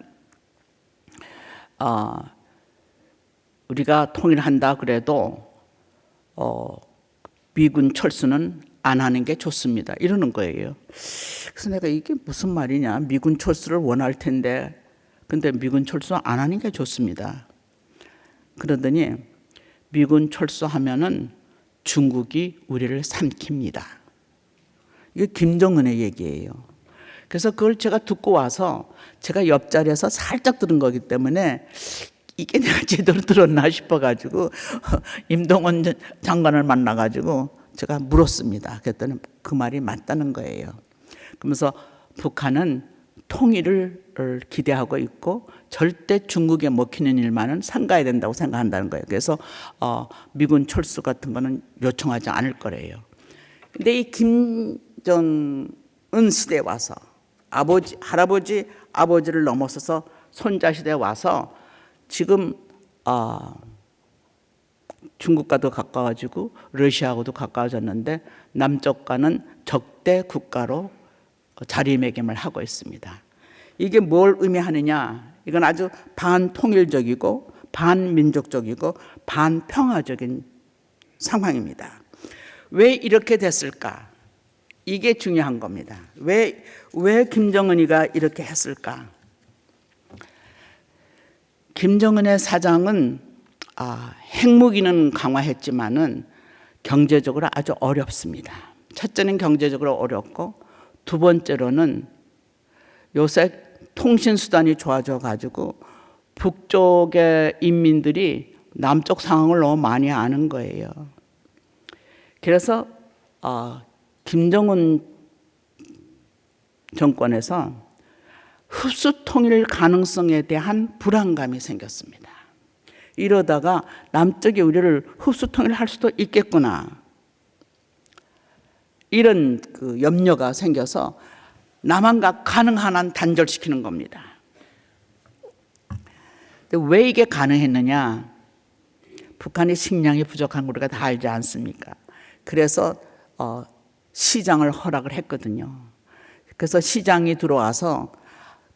우리가 통일한다 그래도 미군 철수는 안 하는 게 좋습니다. 이러는 거예요. 그래서 내가 이게 무슨 말이냐. 미군 철수를 원할 텐데 근데 미군 철수 안 하는 게 좋습니다. 그러더니 미군 철수하면은 중국이 우리를 삼킵니다. 이게 김정은의 얘기예요. 그래서 그걸 제가 듣고 와서 제가 옆자리에서 살짝 들은 거기 때문에 이게 내가 제대로 들었나 싶어가지고 임동원 장관을 만나가지고 제가 물었습니다. 그랬더니 그 말이 맞다는 거예요. 그러면서 북한은 통일을 기대하고 있고 절대 중국에 먹히는 일만은 삼가야 된다고 생각한다는 거예요. 그래서 미군 철수 같은 거는 요청하지 않을 거래요. 근데 이 김정은 시대에 와서 할아버지, 아버지를 넘어서서 손자 시대에 와서 지금 중국과도 가까워지고 러시아하고도 가까워졌는데 남쪽과는 적대 국가로 자리매김을 하고 있습니다. 이게 뭘 의미하느냐? 이건 아주 반통일적이고 반민족적이고 반평화적인 상황입니다. 왜 이렇게 됐을까? 이게 중요한 겁니다. 왜 김정은이가 이렇게 했을까? 김정은의 사장은 핵무기는 강화했지만은 경제적으로 아주 어렵습니다. 첫째는 경제적으로 어렵고 두 번째로는 요새 통신수단이 좋아져 가지고 북쪽의 인민들이 남쪽 상황을 너무 많이 아는 거예요. 그래서 김정은 정권에서 흡수 통일 가능성에 대한 불안감이 생겼습니다. 이러다가 남쪽이 우리를 흡수 통일할 수도 있겠구나, 이런 그 염려가 생겨서 남한과 가능한 한 단절시키는 겁니다. 근데 왜 이게 가능했느냐? 북한이 식량이 부족한 걸 우리가 다 알지 않습니까? 그래서 시장을 허락을 했거든요. 그래서 시장이 들어와서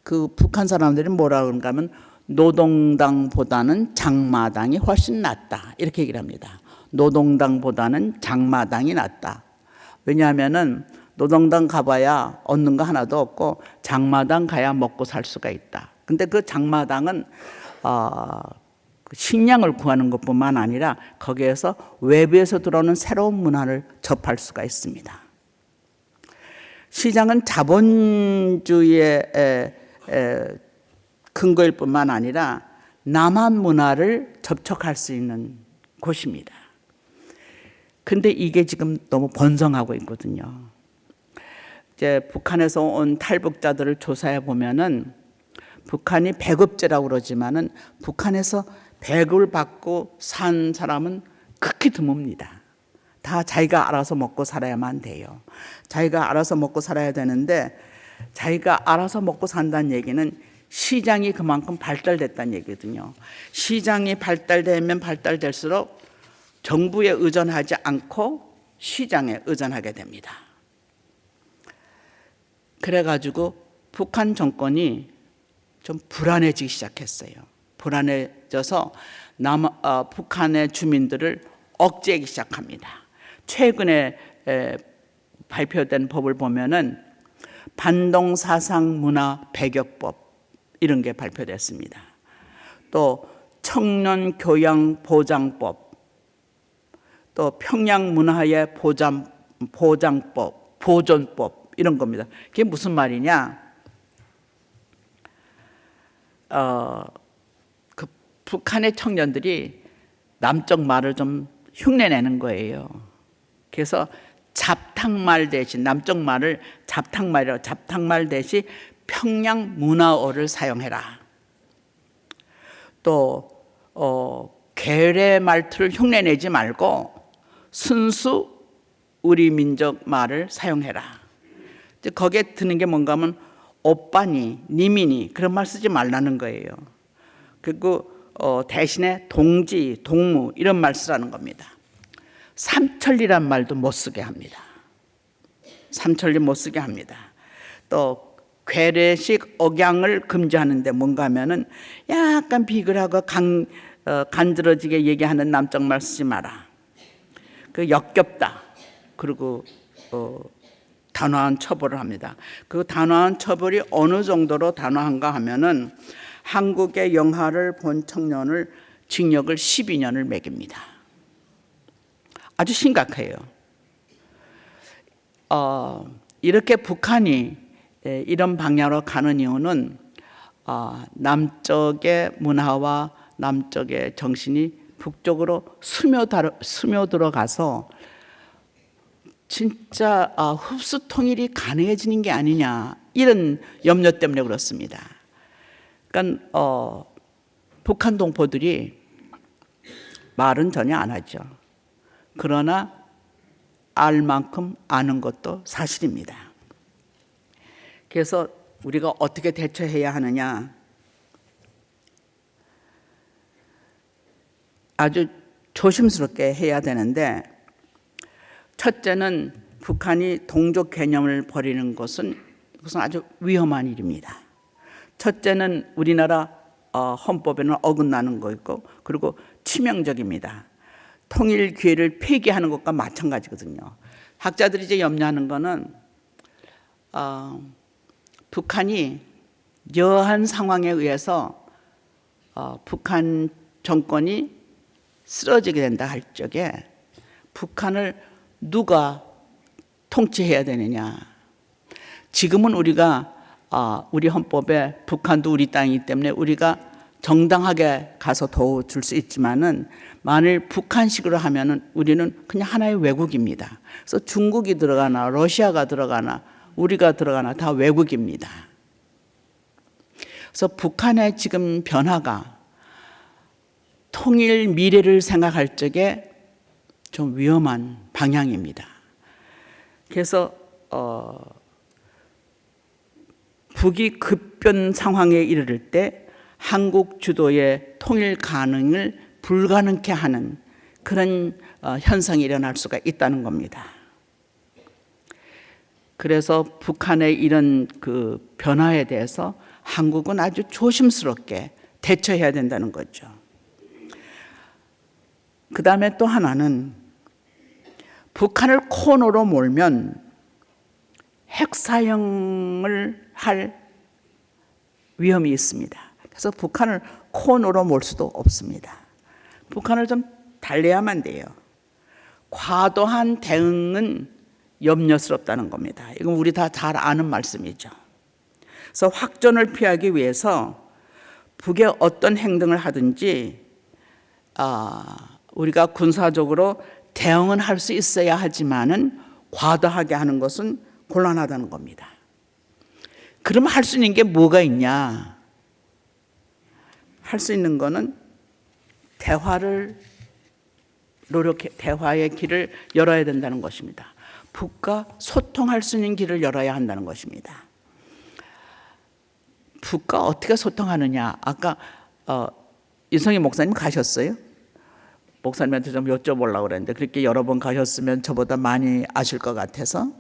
그 북한 사람들이 뭐라 그런가 하면 노동당보다는 장마당이 훨씬 낫다, 이렇게 얘기를 합니다. 노동당보다는 장마당이 낫다. 왜냐하면은 노동당 가봐야 얻는 거 하나도 없고 장마당 가야 먹고 살 수가 있다. 근데 그 장마당은 식량을 구하는 것뿐만 아니라 거기에서 외부에서 들어오는 새로운 문화를 접할 수가 있습니다. 시장은 자본주의의 근거일 뿐만 아니라 남한 문화를 접촉할 수 있는 곳입니다. 근데 이게 지금 너무 번성하고 있거든요. 이제 북한에서 온 탈북자들을 조사해 보면은 북한이 배급제라고 그러지만은 북한에서 배급을 받고 산 사람은 극히 드뭅니다. 다 자기가 알아서 먹고 살아야만 돼요. 자기가 알아서 먹고 살아야 되는데, 자기가 알아서 먹고 산다는 얘기는 시장이 그만큼 발달됐다는 얘기거든요. 시장이 발달되면 발달될수록 정부에 의존하지 않고 시장에 의존하게 됩니다. 그래가지고 북한 정권이 좀 불안해지기 시작했어요. 불안해져서 북한의 주민들을 억제하기 시작합니다. 최근에 발표된 법을 보면은 반동사상문화배격법, 이런 게 발표됐습니다. 또 청년교양보장법, 또 평양문화의 보장법, 보존법, 이런 겁니다. 그게 무슨 말이냐? 그 북한의 청년들이 남쪽 말을 좀 흉내내는 거예요. 그래서 잡탕말 대신, 남쪽 말을 잡탕말이라고, 잡탕말 대신 평양 문화어를 사용해라. 또 괴뢰 말투를 흉내내지 말고 순수 우리 민족 말을 사용해라. 거기에 드는 게 뭔가 하면 오빠니, 님이니, 그런 말 쓰지 말라는 거예요. 그리고 대신에 동지, 동무, 이런 말 쓰라는 겁니다. 삼천리란 말도 못 쓰게 합니다. 삼천리 못 쓰게 합니다. 또 괴뢰식 억양을 금지하는데 뭔가 하면은 약간 비글하고 간드러지게 얘기하는 남쪽 말 쓰지 마라. 그 역겹다. 그리고 단호한 처벌을 합니다. 그 단호한 처벌이 어느 정도로 단호한가 하면은 한국의 영화를 본 청년을 징역을 12년을 매깁니다. 아주 심각해요. 이렇게 북한이 이런 방향으로 가는 이유는 남쪽의 문화와 남쪽의 정신이 북쪽으로 스며들어가서 진짜 흡수 통일이 가능해지는 게 아니냐, 이런 염려 때문에 그렇습니다. 그러니까 북한 동포들이 말은 전혀 안 하죠. 그러나 알 만큼 아는 것도 사실입니다. 그래서 우리가 어떻게 대처해야 하느냐, 아주 조심스럽게 해야 되는데, 첫째는 북한이 동족 개념을 버리는 것은 그것은 아주 위험한 일입니다. 첫째는 우리나라 헌법에는 어긋나는 거있고, 그리고 치명적입니다. 통일 기회를 폐기하는 것과 마찬가지거든요. 학자들이 이제 염려하는 거는 북한이 여한 상황에 의해서 북한 정권이 쓰러지게 된다 할 적에 북한을 누가 통치해야 되느냐. 지금은 우리가 우리 헌법에 북한도 우리 땅이기 때문에 우리가 정당하게 가서 도와줄 수 있지만은, 만일 북한식으로 하면은 우리는 그냥 하나의 외국입니다. 그래서 중국이 들어가나 러시아가 들어가나 우리가 들어가나 다 외국입니다. 그래서 북한의 지금 변화가 통일 미래를 생각할 적에 좀 위험한 방향입니다. 그래서 북이 급변 상황에 이르를 때 한국 주도의 통일 가능을 불가능케 하는 그런 현상이 일어날 수가 있다는 겁니다. 그래서 북한의 이런 그 변화에 대해서 한국은 아주 조심스럽게 대처해야 된다는 거죠. 그 다음에 또 하나는, 북한을 코너로 몰면 핵사용을 할 위험이 있습니다. 그래서 북한을 코너로 몰 수도 없습니다. 북한을 좀 달래야만 돼요. 과도한 대응은 염려스럽다는 겁니다. 이건 우리 다 잘 아는 말씀이죠. 그래서 확전을 피하기 위해서 북의 어떤 행동을 하든지 우리가 군사적으로 대응은 할 수 있어야 하지만은 과도하게 하는 것은 곤란하다는 겁니다. 그럼 할 수 있는 게 뭐가 있냐? 할 수 있는 거는 대화의 길을 열어야 된다는 것입니다. 북과 소통할 수 있는 길을 열어야 한다는 것입니다. 북과 어떻게 소통하느냐? 아까 이성희 목사님 가셨어요? 목사님한테 좀 여쭤보려고 그랬는데, 그렇게 여러 번 가셨으면 저보다 많이 아실 것 같아서,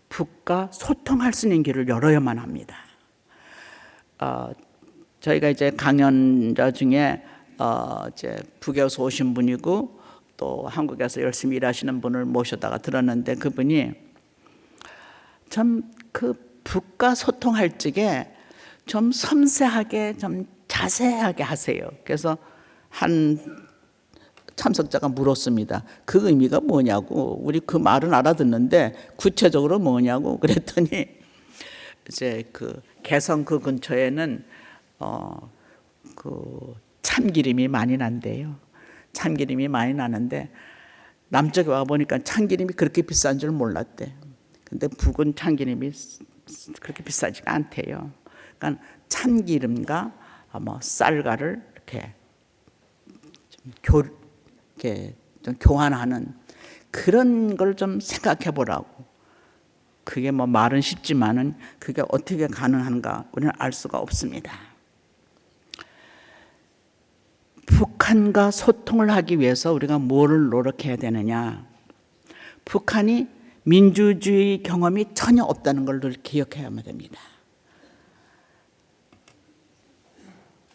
북과 소통할 수 있는 길을 열어야만 합니다. 저희가 이제 강연자 중에 이제 북에서 오신 분이고 또 한국에서 열심히 일하시는 분을 모셔다가 들었는데, 그분이 참 그 북과 소통할 적에 좀 섬세하게 좀 자세하게 하세요. 그래서 한 참석자가 물었습니다. 그 의미가 뭐냐고. 우리 그 말은 알아듣는데 구체적으로 뭐냐고. 그랬더니 이제 그 개성 그 근처에는 그 참기름이 많이 난대요. 참기름이 많이 나는데 남쪽에 와 보니까 참기름이 그렇게 비싼 줄 몰랐대. 근데 북은 참기름이 그렇게 비싸지가 않대요. 그러니까 참기름과 쌀과를 이렇게 좀 교환하는 그런 걸 좀 생각해 보라고. 그게 말은 쉽지만은 그게 어떻게 가능한가 우리는 알 수가 없습니다. 북한과 소통을 하기 위해서 우리가 뭐를 노력해야 되느냐? 북한이 민주주의 경험이 전혀 없다는 걸 늘 기억해야만 됩니다.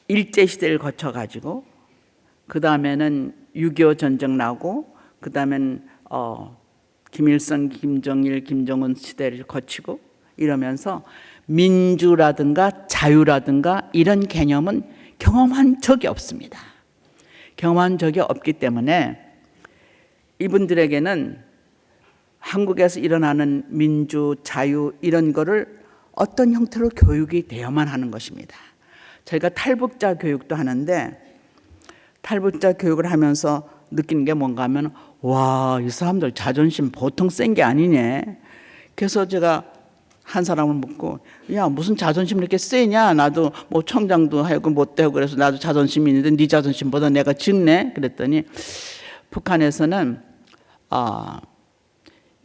일제시대를 거쳐가지고 그 다음에는 6.25 전쟁 나고 그 다음엔 김일성, 김정일, 김정은 시대를 거치고 이러면서 민주라든가 자유라든가 이런 개념은 경험한 적이 없습니다. 경험한 적이 없기 때문에 이분들에게는 한국에서 일어나는 민주, 자유 이런 거를 어떤 형태로 교육이 되어야만 하는 것입니다. 저희가 탈북자 교육도 하는데 탈북자 교육을 하면서 느끼는 게 뭔가 하면 와, 이 사람들 자존심 보통 센 게 아니네. 그래서 제가 한 사람을 묻고 야, 무슨 자존심 이렇게 세냐? 나도 청장도 하고 못 되고 그래서 나도 자존심이 있는데 네 자존심보다 내가 적네? 그랬더니 북한에서는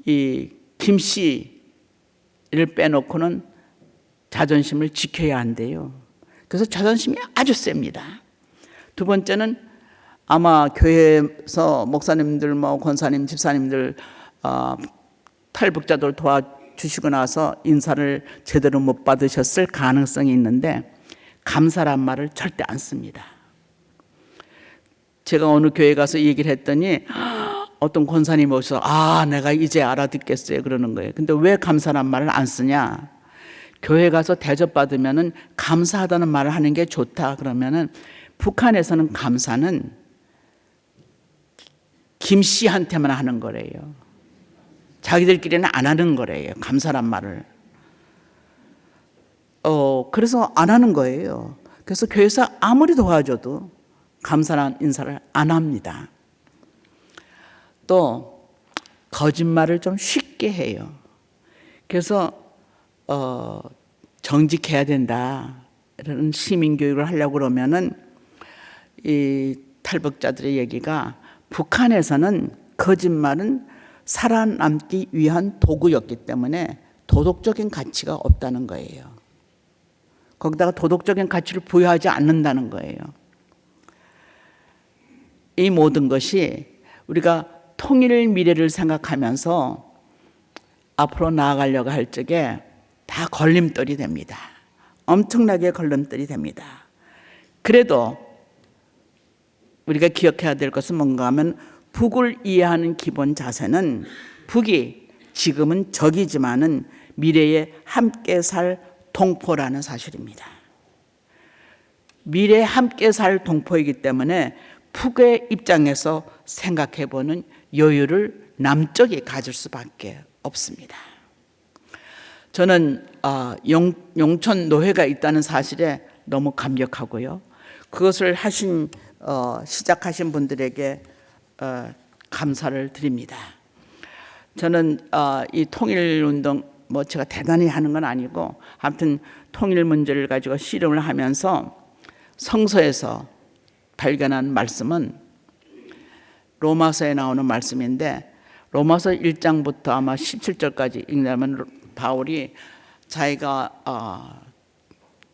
이 김 씨를 빼놓고는 자존심을 지켜야 한대요. 그래서 자존심이 아주 셉니다. 두 번째는 아마 교회에서 목사님들, 뭐 권사님, 집사님들 탈북자들 도와주시고 나서 인사를 제대로 못 받으셨을 가능성이 있는데 감사란 말을 절대 안 씁니다. 제가 어느 교회 가서 얘기를 했더니 어떤 권사님이 오셔서 내가 이제 알아듣겠어요 그러는 거예요. 근데 왜 감사란 말을 안 쓰냐? 교회 가서 대접받으면은 감사하다는 말을 하는 게 좋다 그러면은 북한에서는 감사는 김 씨한테만 하는 거래요. 자기들끼리는 안 하는 거래요. 감사란 말을. 그래서 안 하는 거예요. 그래서 교회에서 아무리 도와줘도 감사란 인사를 안 합니다. 또 거짓말을 좀 쉽게 해요. 그래서 정직해야 된다 이런 시민교육을 하려고 그러면은 이 탈북자들의 얘기가 북한에서는 거짓말은 살아남기 위한 도구였기 때문에 도덕적인 가치가 없다는 거예요. 거기다가 도덕적인 가치를 부여하지 않는다는 거예요. 이 모든 것이 우리가 통일 미래를 생각하면서 앞으로 나아가려고 할 적에 다 걸림돌이 됩니다. 엄청나게 걸림돌이 됩니다. 그래도 우리가 기억해야 될 것은 뭔가 하면 북을 이해하는 기본 자세는 북이 지금은 적이지만은 미래에 함께 살 동포라는 사실입니다. 미래에 함께 살 동포이기 때문에 북의 입장에서 생각해보는 여유를 남쪽이 가질 수밖에 없습니다. 저는 용천 노회가 있다는 사실에 너무 감격하고요. 그것을 시작하신 분들에게 감사를 드립니다. 저는 이 통일운동 제가 대단히 하는 건 아니고 아무튼 통일 문제를 가지고 씨름을 하면서 성서에서 발견한 말씀은 로마서에 나오는 말씀인데 로마서 1장부터 아마 17절까지 읽냐면 바울이 자기가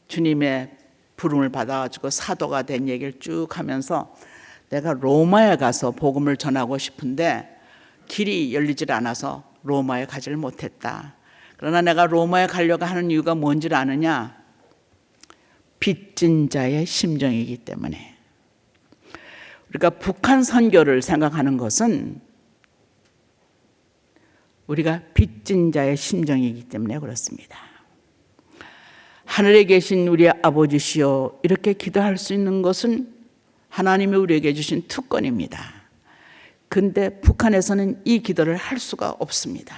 주님의 부름을 받아가지고 사도가 된 얘기를 쭉 하면서 내가 로마에 가서 복음을 전하고 싶은데 길이 열리질 않아서 로마에 가지를 못했다. 그러나 내가 로마에 가려고 하는 이유가 뭔지를 아느냐? 빚진 자의 심정이기 때문에. 우리가 북한 선교를 생각하는 것은 우리가 빚진 자의 심정이기 때문에 그렇습니다. 하늘에 계신 우리 아버지시여 이렇게 기도할 수 있는 것은 하나님이 우리에게 주신 특권입니다. 근데 북한에서는 이 기도를 할 수가 없습니다.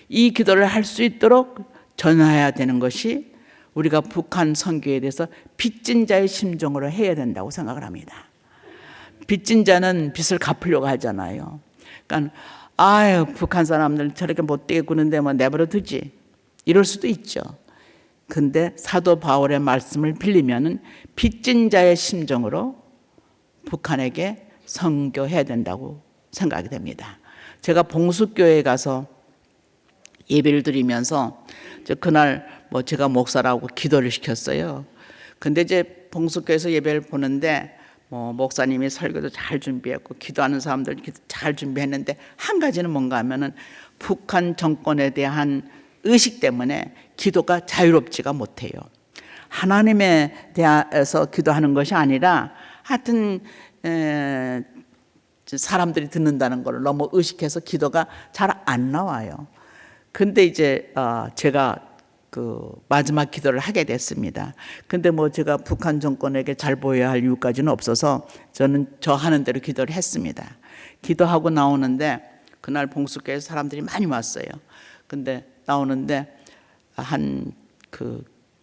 이 기도를 할 수 있도록 전해야 되는 것이 우리가 북한 선교에 대해서 빚진 자의 심정으로 해야 된다고 생각을 합니다. 빚진 자는 빚을 갚으려고 하잖아요. 그러니까 북한 사람들 저렇게 못되게 구는데 내버려 두지 이럴 수도 있죠. 근데 사도 바울의 말씀을 빌리면은 빚진 자의 심정으로 북한에게 선교해야 된다고 생각이 됩니다. 제가 봉숙교회에 가서 예배를 드리면서 그날 제가 목사라고 기도를 시켰어요. 근데 이제 봉숙교회에서 예배를 보는데 목사님이 설교도 잘 준비했고 기도하는 사람들 잘 준비했는데 한 가지는 뭔가 하면은 북한 정권에 대한 의식 때문에 기도가 자유롭지가 못해요. 하나님에 대해서 기도하는 것이 아니라 하여튼 사람들이 듣는다는 걸 너무 의식해서 기도가 잘 안 나와요. 근데 이제 제가 마지막 기도를 하게 됐습니다. 근데 제가 북한 정권에게 잘 보여야 할 이유까지는 없어서 저는 저 하는 대로 기도를 했습니다. 기도하고 나오는데 그날 봉숙교회에 사람들이 많이 왔어요. 근데 나오는데 한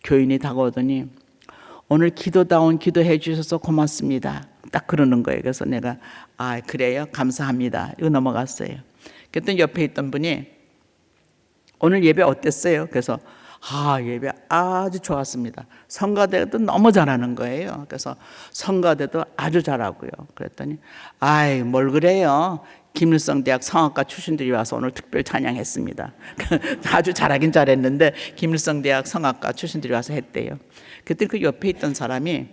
교인이 다가오더니 오늘 기도다운 기도해 주셔서 고맙습니다. 딱 그러는 거예요. 그래서 내가 그래요? 감사합니다. 이거 넘어갔어요. 그랬더니 옆에 있던 분이 오늘 예배 어땠어요? 그래서 예배 아주 좋았습니다. 성가대도 너무 잘하는 거예요. 그래서 성가대도 아주 잘하고요. 그랬더니 뭘 그래요? 김일성 대학 성악가 출신들이 와서 오늘 특별 찬양했습니다. 아주 잘하긴 잘했는데 김일성 대학 성악가 출신들이 와서 했대요. 그때 그 옆에 있던 사람이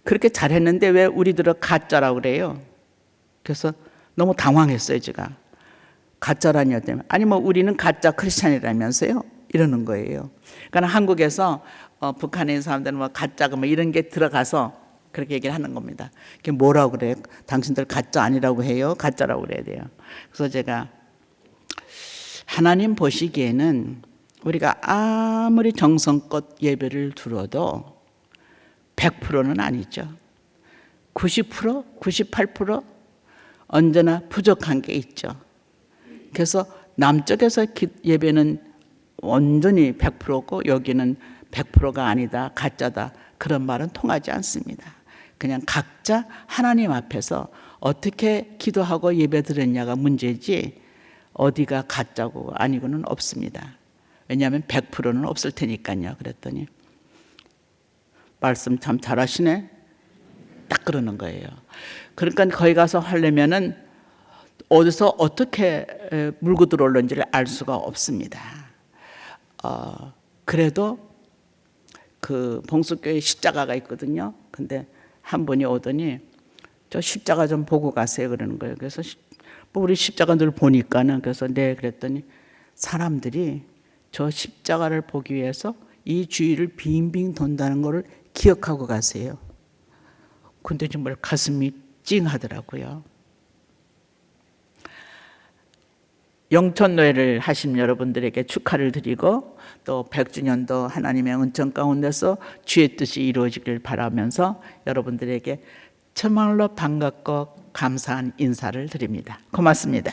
그렇게 잘했는데 왜 우리들은 가짜라고 그래요? 그래서 너무 당황했어요, 제가. 가짜라니 때문에. 아니 뭐 우리는 가짜 크리스찬이라면서요? 이러는 거예요. 그러니까 한국에서 북한에 있는 사람들은 뭐 가짜가 뭐 이런 게 들어가서 그렇게 얘기를 하는 겁니다. 그게 뭐라고 그래요? 당신들 가짜 아니라고 해요? 가짜라고 그래야 돼요. 그래서 제가 하나님 보시기에는 우리가 아무리 정성껏 예배를 드려도 100%는 아니죠. 90%, 98% 언제나 부족한 게 있죠. 그래서 남쪽에서 예배는 완전히 100%고 여기는 100%가 아니다, 가짜다, 그런 말은 통하지 않습니다. 그냥 각자 하나님 앞에서 어떻게 기도하고 예배 드렸냐가 문제지 어디가 가짜고 아니고는 없습니다. 왜냐하면 100%는 없을 테니까요. 그랬더니 말씀 참 잘하시네, 딱 그러는 거예요. 그러니까 거기 가서 하려면은 어디서 어떻게 물고 들어올는지를 알 수가 없습니다. 그래도 그 봉수교회 십자가가 있거든요. 근데 한 분이 오더니 저 십자가 좀 보고 가세요 그러는 거예요. 그래서 뭐 우리 십자가 늘 보니까는, 그래서 네 그랬더니 사람들이 저 십자가를 보기 위해서 이 주위를 빙빙 돈다는 거를 기억하고 가세요. 근데 정말 가슴이 찡하더라고요. 영천노회를 하신 여러분들에게 축하를 드리고 또 100주년도 하나님의 은총 가운데서 주의 뜻이 이루어지길 바라면서 여러분들에게 정말로 반갑고 감사한 인사를 드립니다. 고맙습니다.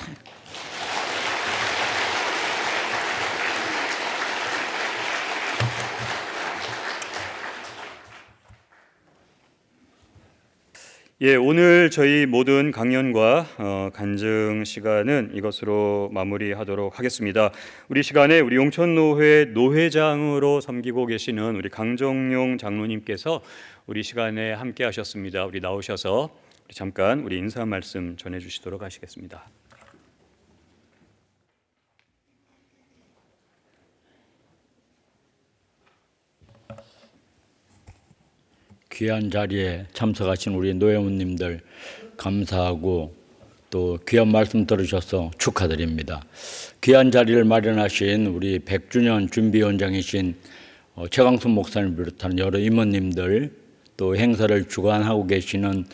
예, 오늘 저희 모든 강연과 간증 시간은 이것으로 마무리하도록 하겠습니다. 우리 시간에 우리 용천노회 노회장으로 섬기고 계시는 우리 강정용 장로님께서 우리 시간에 함께 하셨습니다. 우리 나오셔서 잠깐 우리 인사 말씀 전해 주시도록 하시겠습니다. 귀한 자리에 참석하신 우리 노회원님들 감사하고 또 귀한 말씀 들으셔서 축하드립니다. 귀한 자리를 마련하신 우리 100주년 준비위원장이신 최강순 목사님 비롯한 여러 임원님들, 또 행사를 주관하고 계시는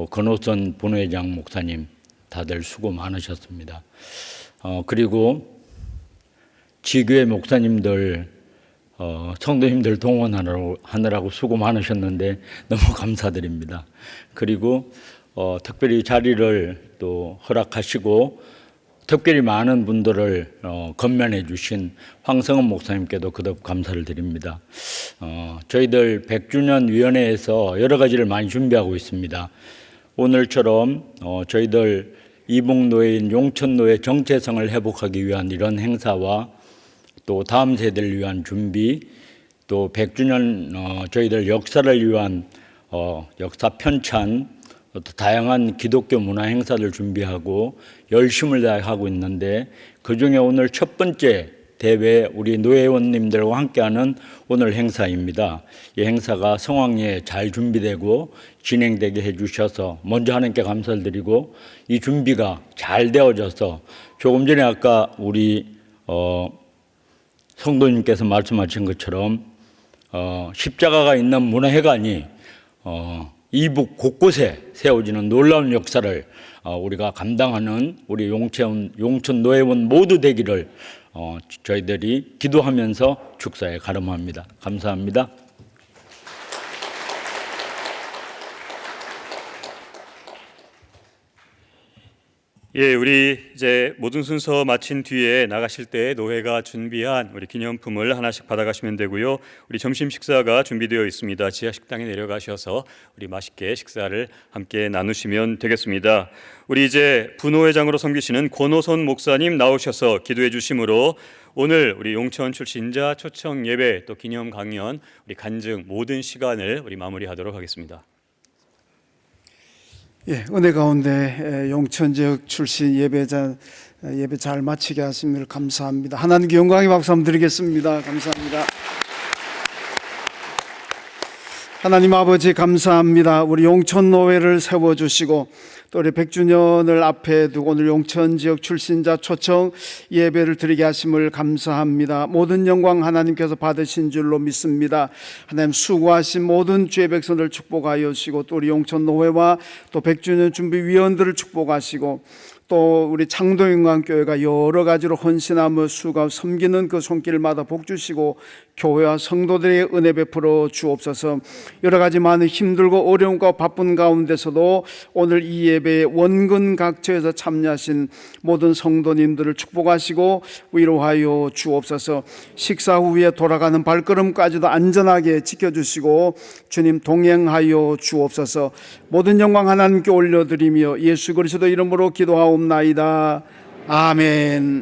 권호선 본회장 목사님, 다들 수고 많으셨습니다. 그리고 지교회 목사님들, 성도님들 동원하느라고 수고 많으셨는데 너무 감사드립니다. 그리고 특별히 자리를 또 허락하시고 특별히 많은 분들을 건면해 주신 황성은 목사님께도 거듭 감사를 드립니다. 저희들 100주년 위원회에서 여러 가지를 많이 준비하고 있습니다. 오늘처럼 저희들 이북노회인 용천노회 정체성을 회복하기 위한 이런 행사와 또 다음 세대를 위한 준비, 또 100주년 저희들 역사를 위한 역사 편찬, 또 다양한 기독교 문화 행사를 준비하고 열심을 다해 하고 있는데, 그중에 오늘 첫 번째 대회 우리 노회원님들과 함께하는 오늘 행사입니다. 이 행사가 성황리에 잘 준비되고 진행되게 해주셔서 먼저 하나님께 감사를 드리고, 이 준비가 잘 되어져서 조금 전에 아까 우리 성도님께서 말씀하신 것처럼 십자가가 있는 문화회관이 이북 곳곳에 세워지는 놀라운 역사를 우리가 감당하는 우리 용천 노회원 모두 되기를 저희들이 기도하면서 축사에 가름합니다. 감사합니다. 예, 우리 이제 모든 순서 마친 뒤에 나가실 때 노회가 준비한 우리 기념품을 하나씩 받아가시면 되고요. 우리 점심 식사가 준비되어 있습니다. 지하 식당에 내려가셔서 우리 맛있게 식사를 함께 나누시면 되겠습니다. 우리 이제 부노회장으로 섬기시는 권호선 목사님 나오셔서 기도해 주심으로 오늘 우리 용천 출신자 초청 예배 또 기념 강연 우리 간증 모든 시간을 우리 마무리하도록 하겠습니다. 예, 은혜 가운데 용천 지역 출신 예배 잘 마치게 하심을 감사합니다. 하나님께 영광의 박수 한번 드리겠습니다. 감사합니다. 하나님 아버지 감사합니다. 우리 용천노회를 세워주시고 또 우리 100주년을 앞에 두고 오늘 용천 지역 출신자 초청 예배를 드리게 하심을 감사합니다. 모든 영광 하나님께서 받으신 줄로 믿습니다. 하나님 수고하신 모든 주의 백성들 축복하여 주시고 또 우리 용천노회와 또 100주년 준비위원들을 축복하시고 또 우리 창동인강교회가 여러 가지로 헌신하며 수고하고 섬기는 그 손길마다 복 주시고 교회와 성도들의 은혜 베풀어 주옵소서. 여러 가지 많은 힘들고 어려움과 바쁜 가운데서도 오늘 이 예배에 원근 각처에서 참여하신 모든 성도님들을 축복하시고 위로하여 주옵소서. 식사 후에 돌아가는 발걸음까지도 안전하게 지켜주시고 주님 동행하여 주옵소서. 모든 영광 하나님께 올려드리며 예수 그리스도 이름으로 기도하옵나이다. 아멘.